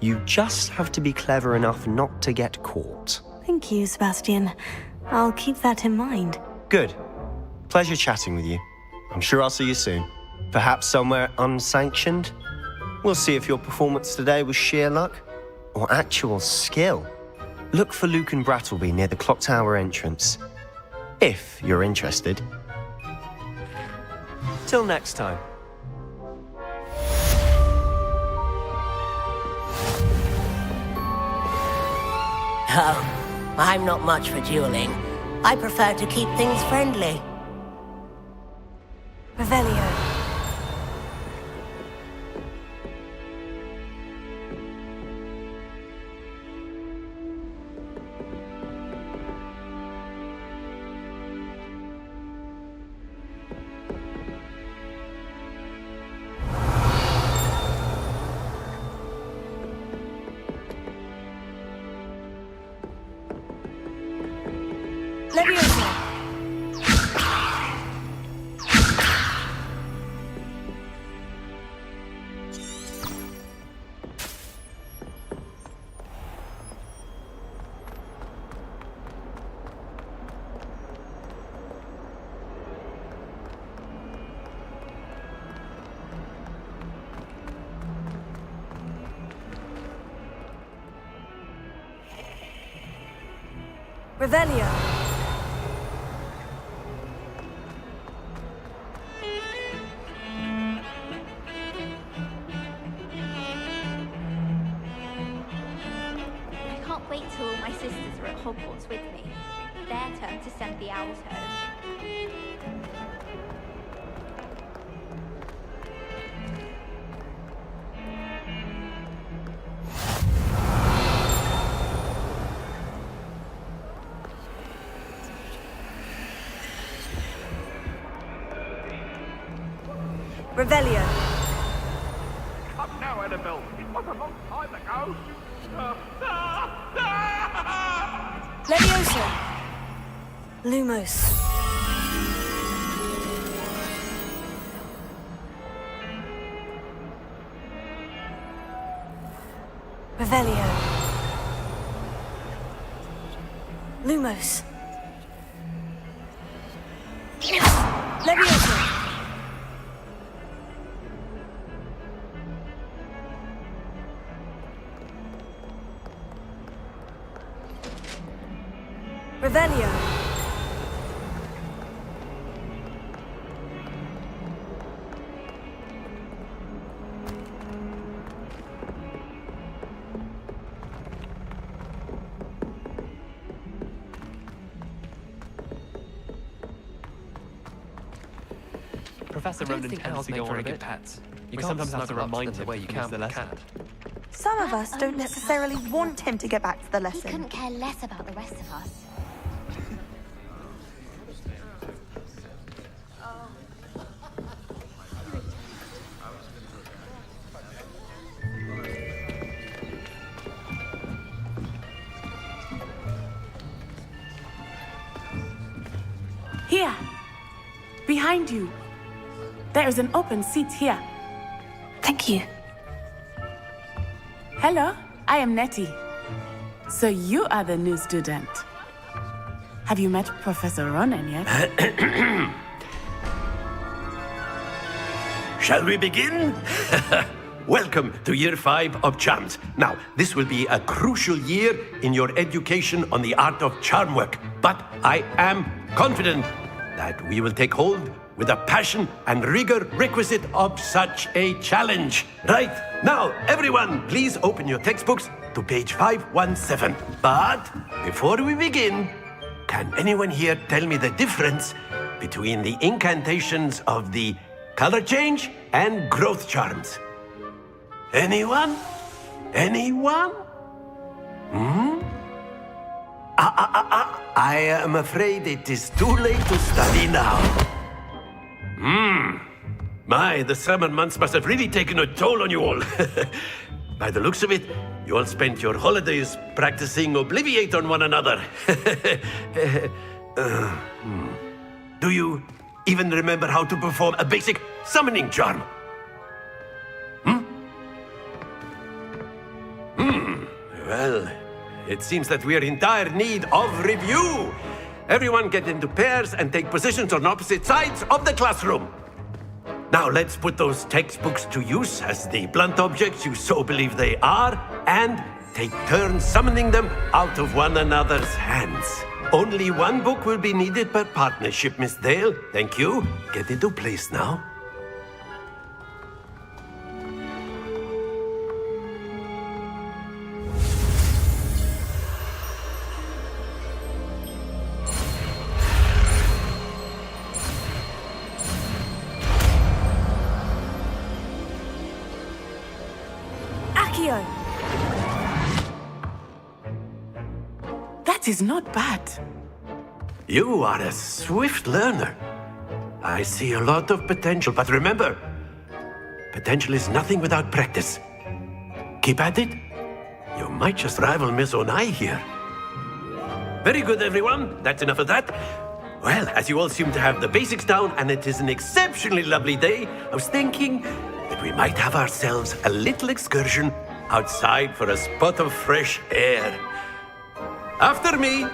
You just have to be clever enough not to get caught. Thank you, Sebastian. I'll keep that in mind. Good. Pleasure chatting with you. I'm sure I'll see you soon. Perhaps somewhere unsanctioned? We'll see if your performance today was sheer luck or actual skill. Look for Luke and Brattleby near the clock tower entrance, if you're interested. Till next time. Oh, I'm not much for dueling. I prefer to keep things friendly. Revelio. Revelio. I can't wait till all my sisters are at Hogwarts with me. Their turn to send the owls home. Revelio. Up now, Annabelle. It was a long time ago. Leviosa. Lumos. Revelio. Lumos. Leviosa. Revelio. Professor Ronan tends to go on a bit. Pets. We sometimes have to remind him where you can the lesson. Some of us don't necessarily want him to get back to the lesson. He couldn't care less about the rest of us. Here, behind you. There is an open seat here. Thank you. Hello, I am Nettie. So you are the new student. Have you met Professor Ronan yet? Shall we begin? Welcome to Year 5 of Charms. Now, this will be a crucial year in your education on the art of charm work, but I am confident that we will take hold with the passion and rigor requisite of such a challenge. Right, now, everyone, please open your textbooks to page 517. But before we begin, can anyone here tell me the difference between the incantations of the color change and growth charms? Anyone? Anyone? I am afraid it is too late to study now. My, the summer months must have really taken a toll on you all. By the looks of it, you all spent your holidays practicing Obliviate on one another. Do you even remember how to perform a basic summoning charm? Well, it seems that we are in dire need of review. Everyone get into pairs and take positions on opposite sides of the classroom. Now let's put those textbooks to use as the blunt objects you so believe they are, and take turns summoning them out of one another's hands. Only one book will be needed per partnership, Miss Dale. Thank you. Get into place now. Accio! That is not bad. You are a swift learner. I see a lot of potential, but remember, potential is nothing without practice. Keep at it. You might just rival Miss Onai here. Very good, everyone. That's enough of that. Well, as you all seem to have the basics down, and it is an exceptionally lovely day, I was thinking that we might have ourselves a little excursion outside for a spot of fresh air. After me.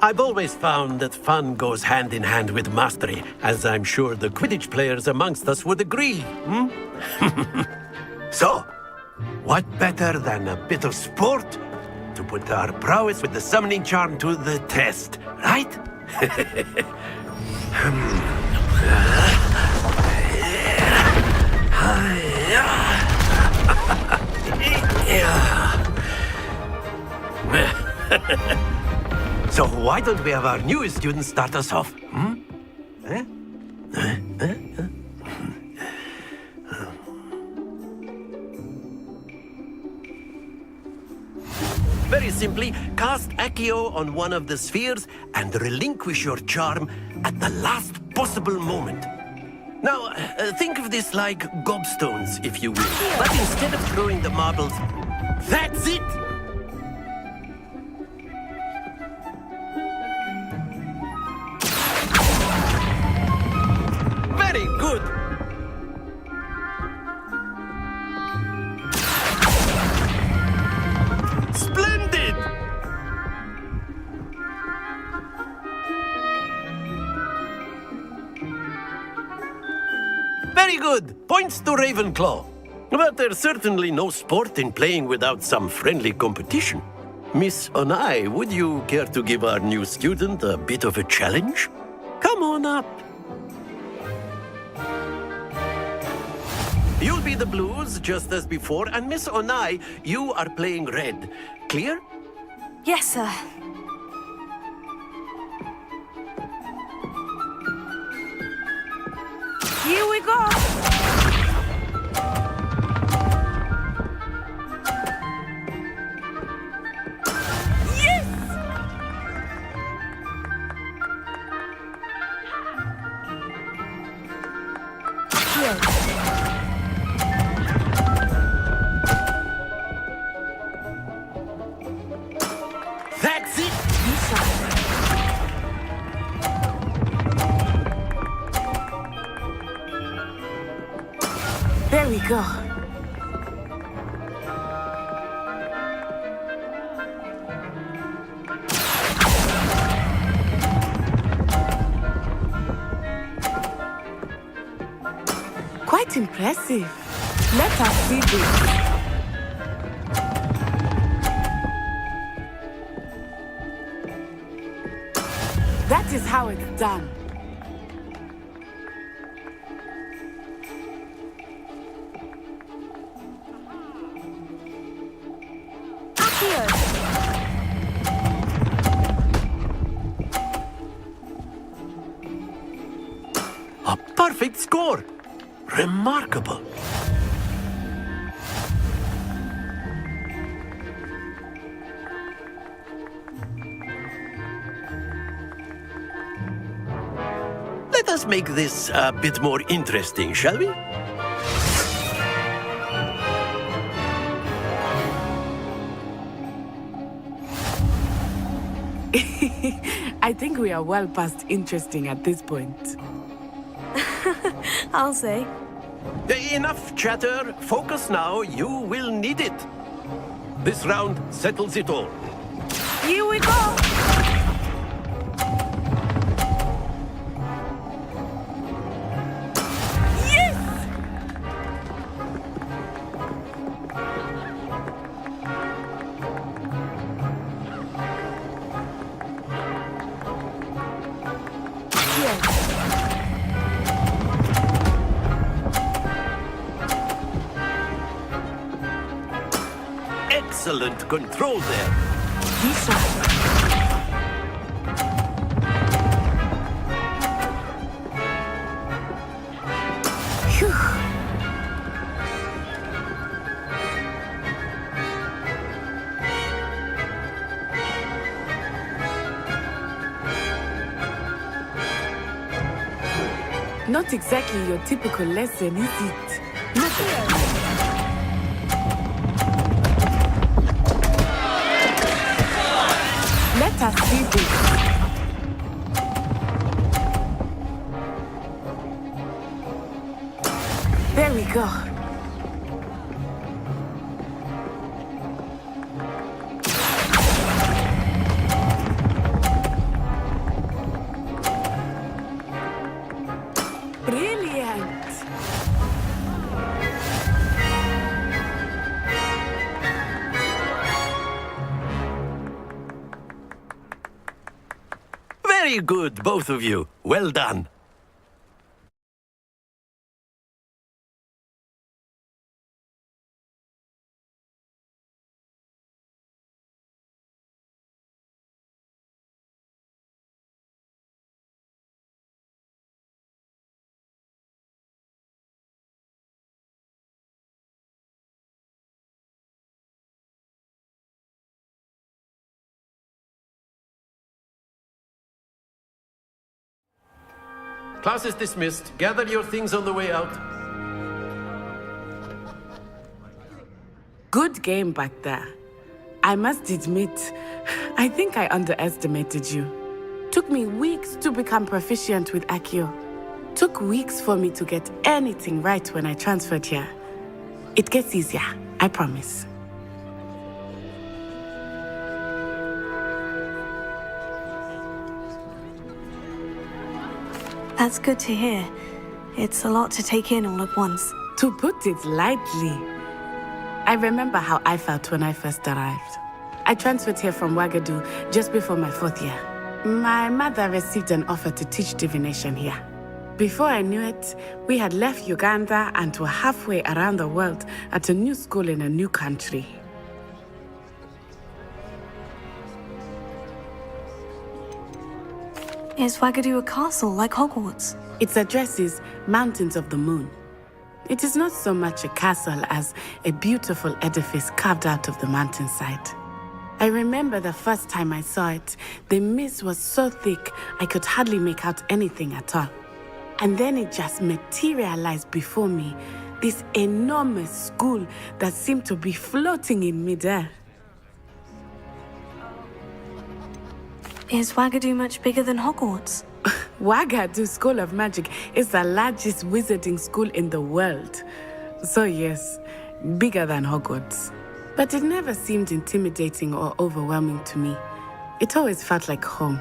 I've always found that fun goes hand in hand with mastery, as I'm sure the Quidditch players amongst us would agree. So, what better than a bit of sport to put our prowess with the summoning charm to the test, right? So why don't we have our newest student start us off? Very simply, cast Accio on one of the spheres and relinquish your charm at the last possible moment. Now, think of this like gobstones, if you will. But instead of throwing the marbles, that's it! Very good! Splendid! Very good! Points to Ravenclaw. But there's certainly no sport in playing without some friendly competition. Miss Onai, would you care to give our new student a bit of a challenge? Come on up. You'll be the blues, just as before, and Miss Onai, you are playing red. Clear? Yes, sir. Here we go! That's it! There we go. Quite impressive. Let us see this. That is how it's done. A perfect score! Remarkable. Let us make this a bit more interesting, shall we? I think we are well past interesting at this point. I'll say. Enough chatter. Focus now. You will need it. This round settles it all. Here we go! Excellent control there. Not exactly your typical lesson, is it? Let us see this. There we go. Brilliant. Very good, both of you. Well done. Class is dismissed. Gather your things on the way out. Good game back there. I must admit, I think I underestimated you. Took me weeks to become proficient with Accio. Took weeks for me to get anything right when I transferred here. It gets easier, I promise. That's good to hear. It's a lot to take in all at once. To put it lightly, I remember how I felt when I first arrived. I transferred here from Ouagadougou just before my 4th year. My mother received an offer to teach divination here. Before I knew it, we had left Uganda and were halfway around the world at a new school in a new country. Is Ouagadougou a castle like Hogwarts? Its address is Mountains of the Moon. It is not so much a castle as a beautiful edifice carved out of the mountainside. I remember the first time I saw it, the mist was so thick I could hardly make out anything at all. And then it just materialized before me, this enormous school that seemed to be floating in midair. Is Ouagadougou much bigger than Hogwarts? Ouagadougou School of Magic is the largest wizarding school in the world. So yes, bigger than Hogwarts. But it never seemed intimidating or overwhelming to me. It always felt like home.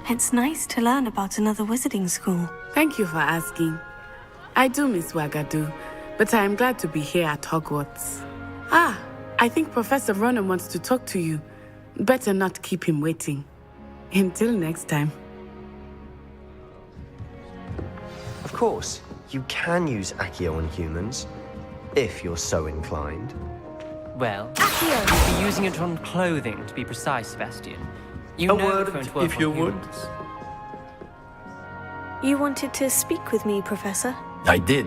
It's nice to learn about another wizarding school. Thank you for asking. I do miss Ouagadougou, but I am glad to be here at Hogwarts. I think Professor Ronan wants to talk to you. Better not keep him waiting. Until next time. Of course, you can use Accio on humans, if you're so inclined. Well, you'd be using it on clothing, to be precise, Sebastian. You A know word, it won't work if on you would. humans. You wanted to speak with me, Professor? I did.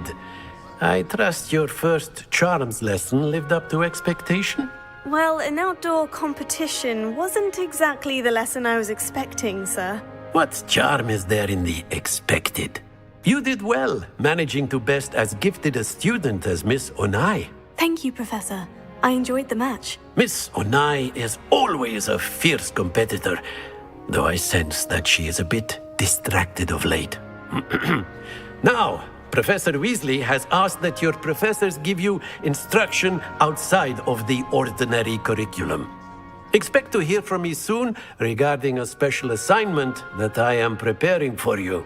I trust your first charms lesson lived up to expectation? Well, an outdoor competition wasn't exactly the lesson I was expecting, sir. What charm is there in the expected? You did well, managing to best as gifted a student as Miss Onai. Thank you, Professor. I enjoyed the match. Miss Onai is always a fierce competitor, though I sense that she is a bit distracted of late. Now, Professor Weasley has asked that your professors give you instruction outside of the ordinary curriculum. Expect to hear from me soon regarding a special assignment that I am preparing for you.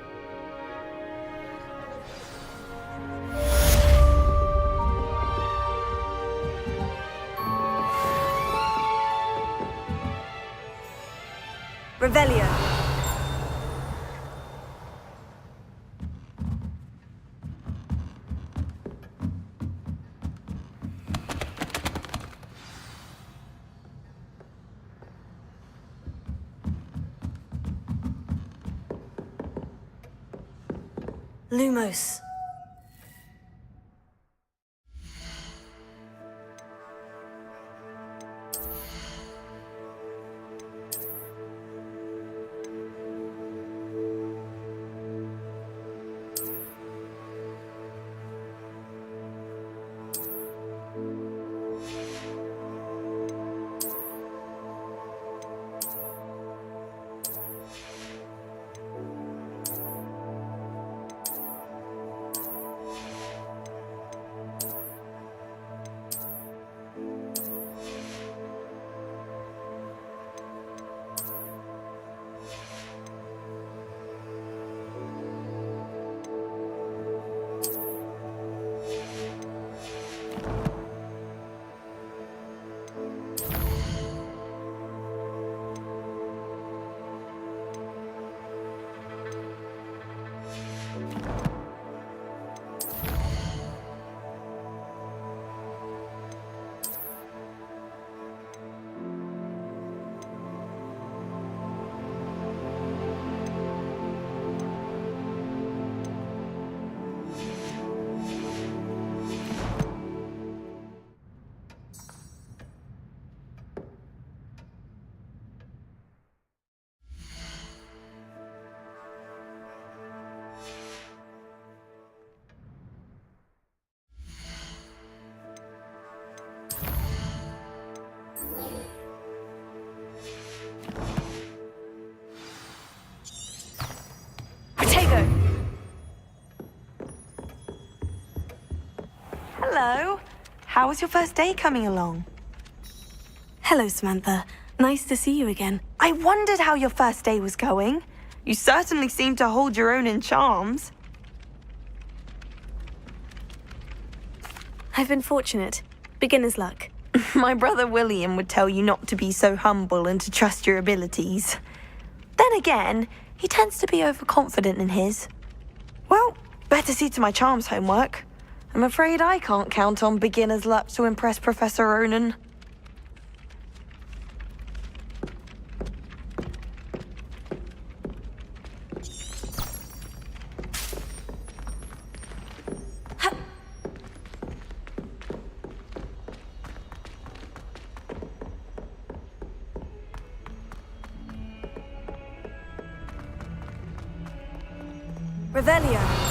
Revelio. Lumos. Hello. How was your first day coming along? Hello, Samantha. Nice to see you again. I wondered how your first day was going. You certainly seem to hold your own in charms. I've been fortunate. Beginner's luck. My brother William would tell you not to be so humble and to trust your abilities. Then again, he tends to be overconfident in his. Well, better see to my charms homework. I'm afraid I can't count on beginner's luck to impress Professor Ronan. Revelio.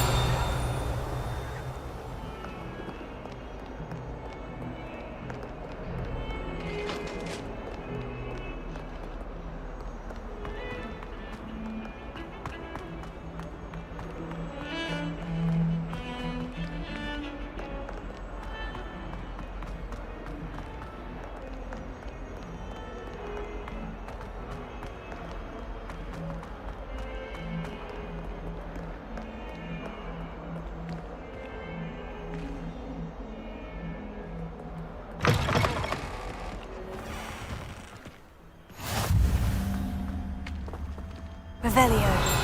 Revelio.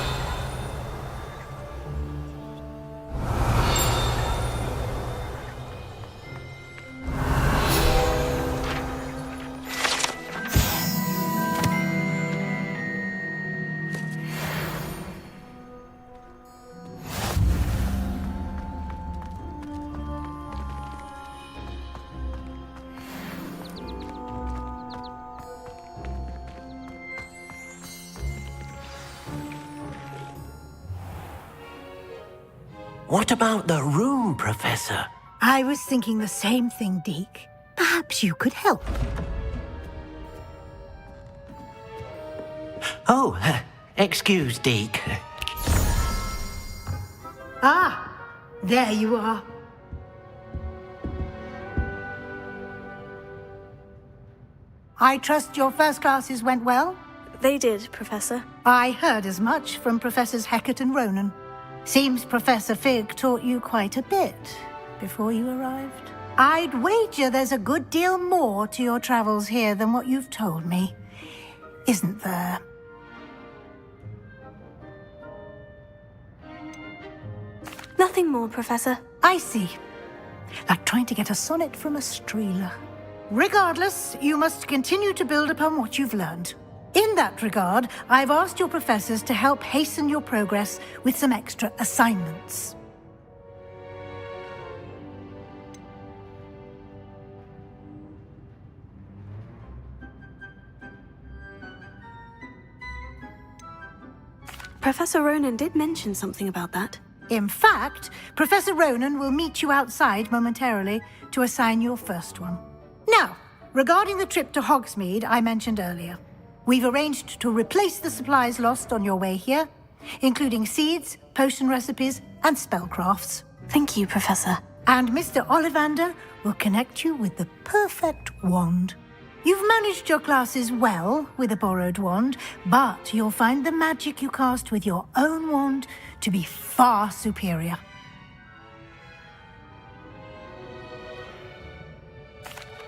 What about the room, Professor? I was thinking the same thing, Deke. Perhaps you could help. Oh, excuse, Deke. Ah, there you are. I trust your first classes went well? They did, Professor. I heard as much from Professors Hecat and Ronan. Seems Professor Fig taught you quite a bit before you arrived. I'd wager there's a good deal more to your travels here than what you've told me. Isn't there? Nothing more, Professor. I see. Like trying to get a sonnet from a streeler. Regardless, you must continue to build upon what you've learned. In that regard, I've asked your professors to help hasten your progress with some extra assignments. Professor Ronan did mention something about that. In fact, Professor Ronan will meet you outside momentarily to assign your first one. Now, regarding the trip to Hogsmeade I mentioned earlier, we've arranged to replace the supplies lost on your way here, including seeds, potion recipes, and spellcrafts. Thank you, Professor. And Mr. Ollivander will connect you with the perfect wand. You've managed your classes well with a borrowed wand, but you'll find the magic you cast with your own wand to be far superior.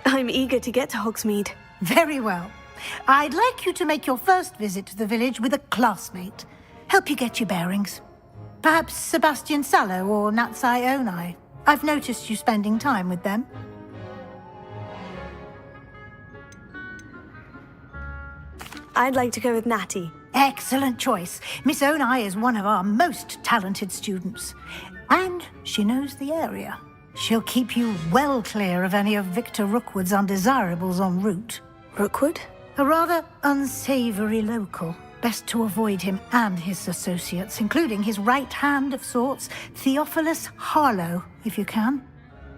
I'm eager to get to Hogsmeade. Very well. I'd like you to make your first visit to the village with a classmate. Help you get your bearings. Perhaps Sebastian Sallow or Natsai Onai. I've noticed you spending time with them. I'd like to go with Natty. Excellent choice. Miss Onai is one of our most talented students. And she knows the area. She'll keep you well clear of any of Victor Rookwood's undesirables en route. Rookwood? A rather unsavory local. Best to avoid him and his associates, including his right hand of sorts, Theophilus Harlow, if you can.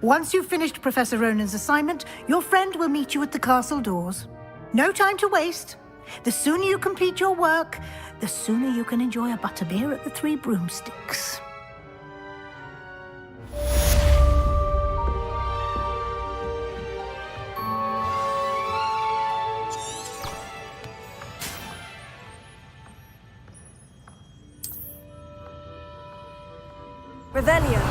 Once you've finished Professor Ronan's assignment, your friend will meet you at the castle doors. No time to waste. The sooner you complete your work, the sooner you can enjoy a butterbeer at the Three Broomsticks. Revelio.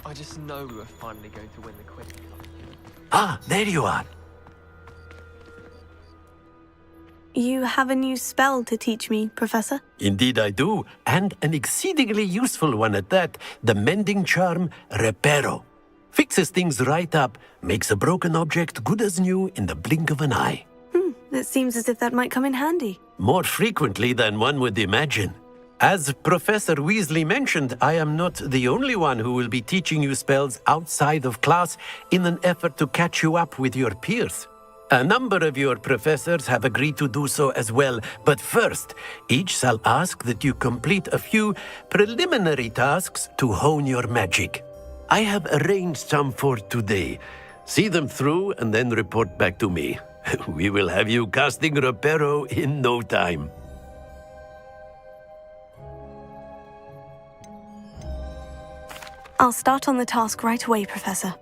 I just know we were finally going to win the quiz. Ah, there you are. You have a new spell to teach me, Professor? Indeed I do, and an exceedingly useful one at that. The mending charm, Reparo. Fixes things right up, makes a broken object good as new in the blink of an eye. It seems as if that might come in handy. More frequently than one would imagine. As Professor Weasley mentioned, I am not the only one who will be teaching you spells outside of class in an effort to catch you up with your peers. A number of your professors have agreed to do so as well, but first, each shall ask that you complete a few preliminary tasks to hone your magic. I have arranged some for today. See them through and then report back to me. We will have you casting Reparo in no time. I'll start on the task right away, Professor.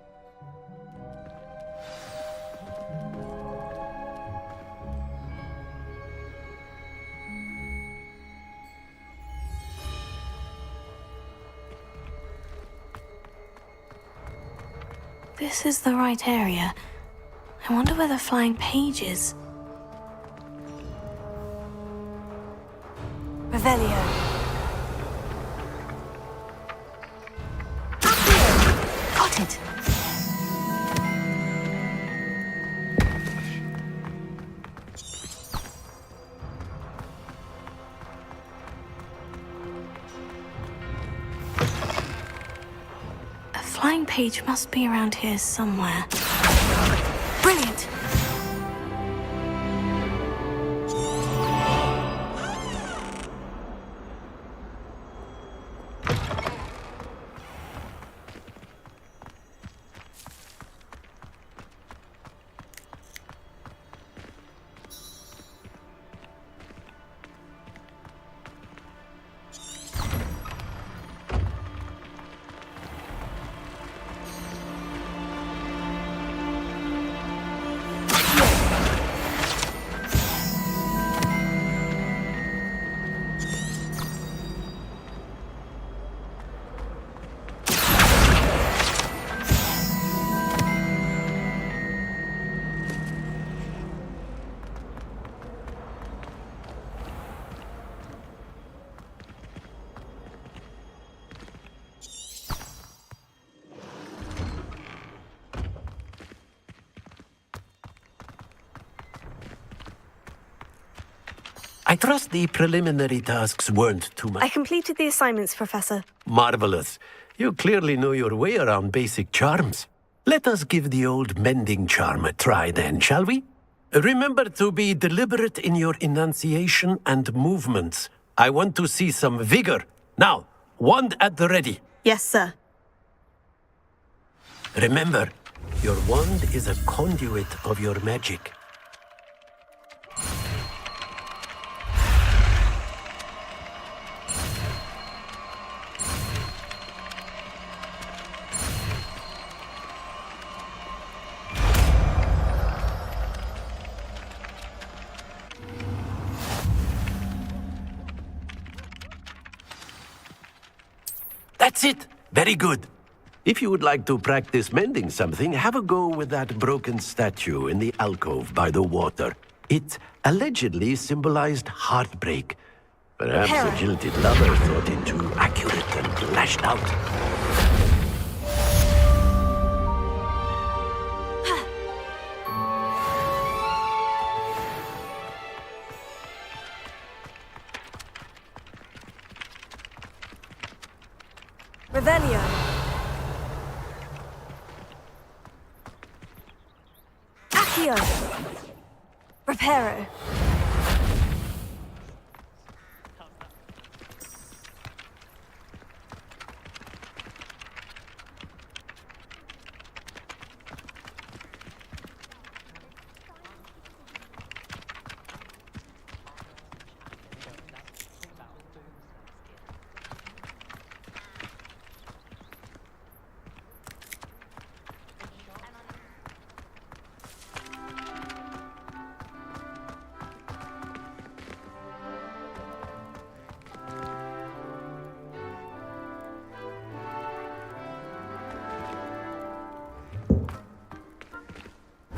This is the right area. I wonder where the flying page is. Revelio. Got it. page must be around here somewhere. Brilliant! I trust the preliminary tasks weren't too much. I completed the assignments, Professor. Marvelous. You clearly know your way around basic charms. Let us give the old mending charm a try then, shall we? Remember to be deliberate in your enunciation and movements. I want to see some vigor. Now, wand at the ready. Yes, sir. Remember, your wand is a conduit of your magic. That's it! Very good. If you would like to practice mending something, have a go with that broken statue in the alcove by the water. It allegedly symbolized heartbreak. Perhaps a jilted lover thought it too accurate and lashed out. Revelio. Accio. Reparo.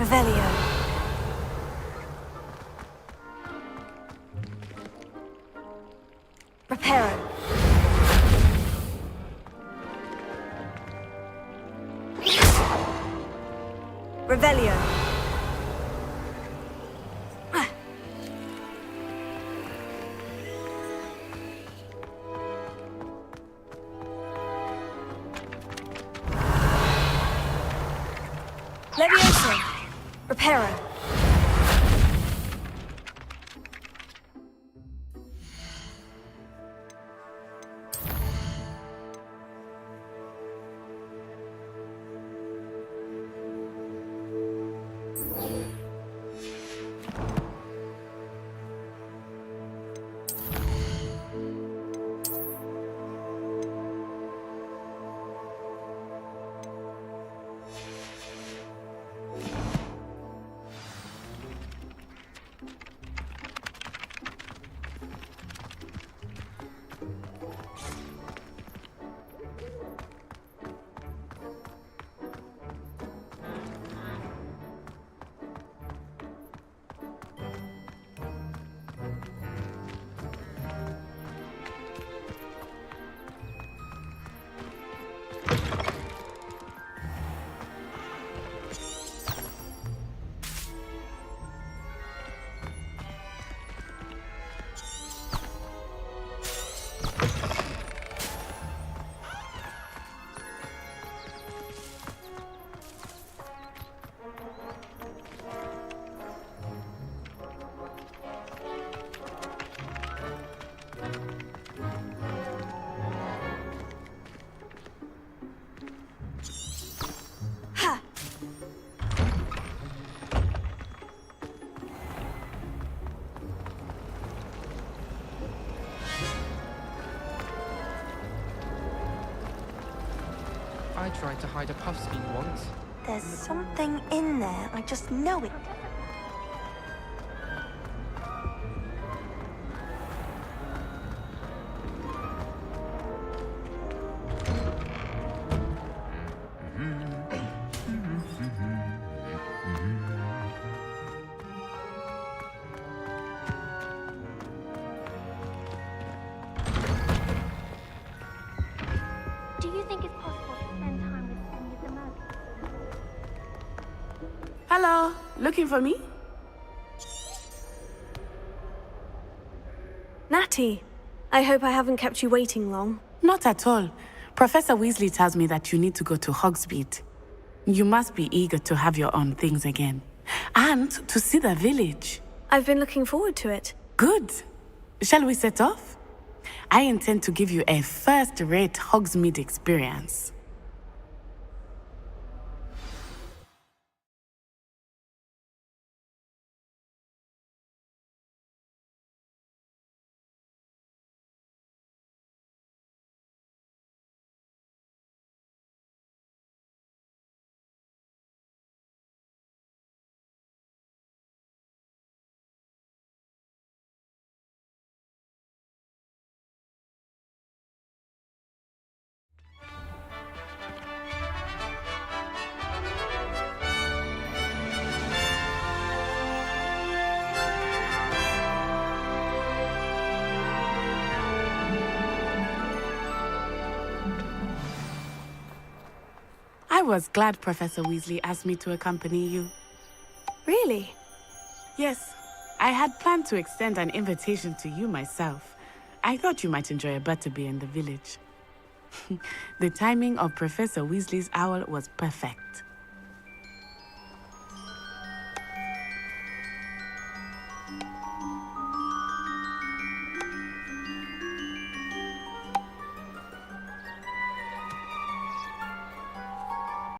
Revelio. Reparo. Revelio. Levioso. Reparo. tried to hide a puff scheme once. There's something in there. I just know it. Do you think it's possible to spend time with any of the mermaids? Hello, looking for me? Natty, I hope I haven't kept you waiting long. Not at all. Professor Weasley tells me that you need to go to Hogsmeade. You must be eager to have your own things again. And to see the village. I've been looking forward to it. Good. Shall we set off? I intend to give you a first-rate Hogsmeade experience. I was glad Professor Weasley asked me to accompany you. Really? Yes. I had planned to extend an invitation to you myself. I thought you might enjoy a butterbeer in the village. The timing of Professor Weasley's owl was perfect.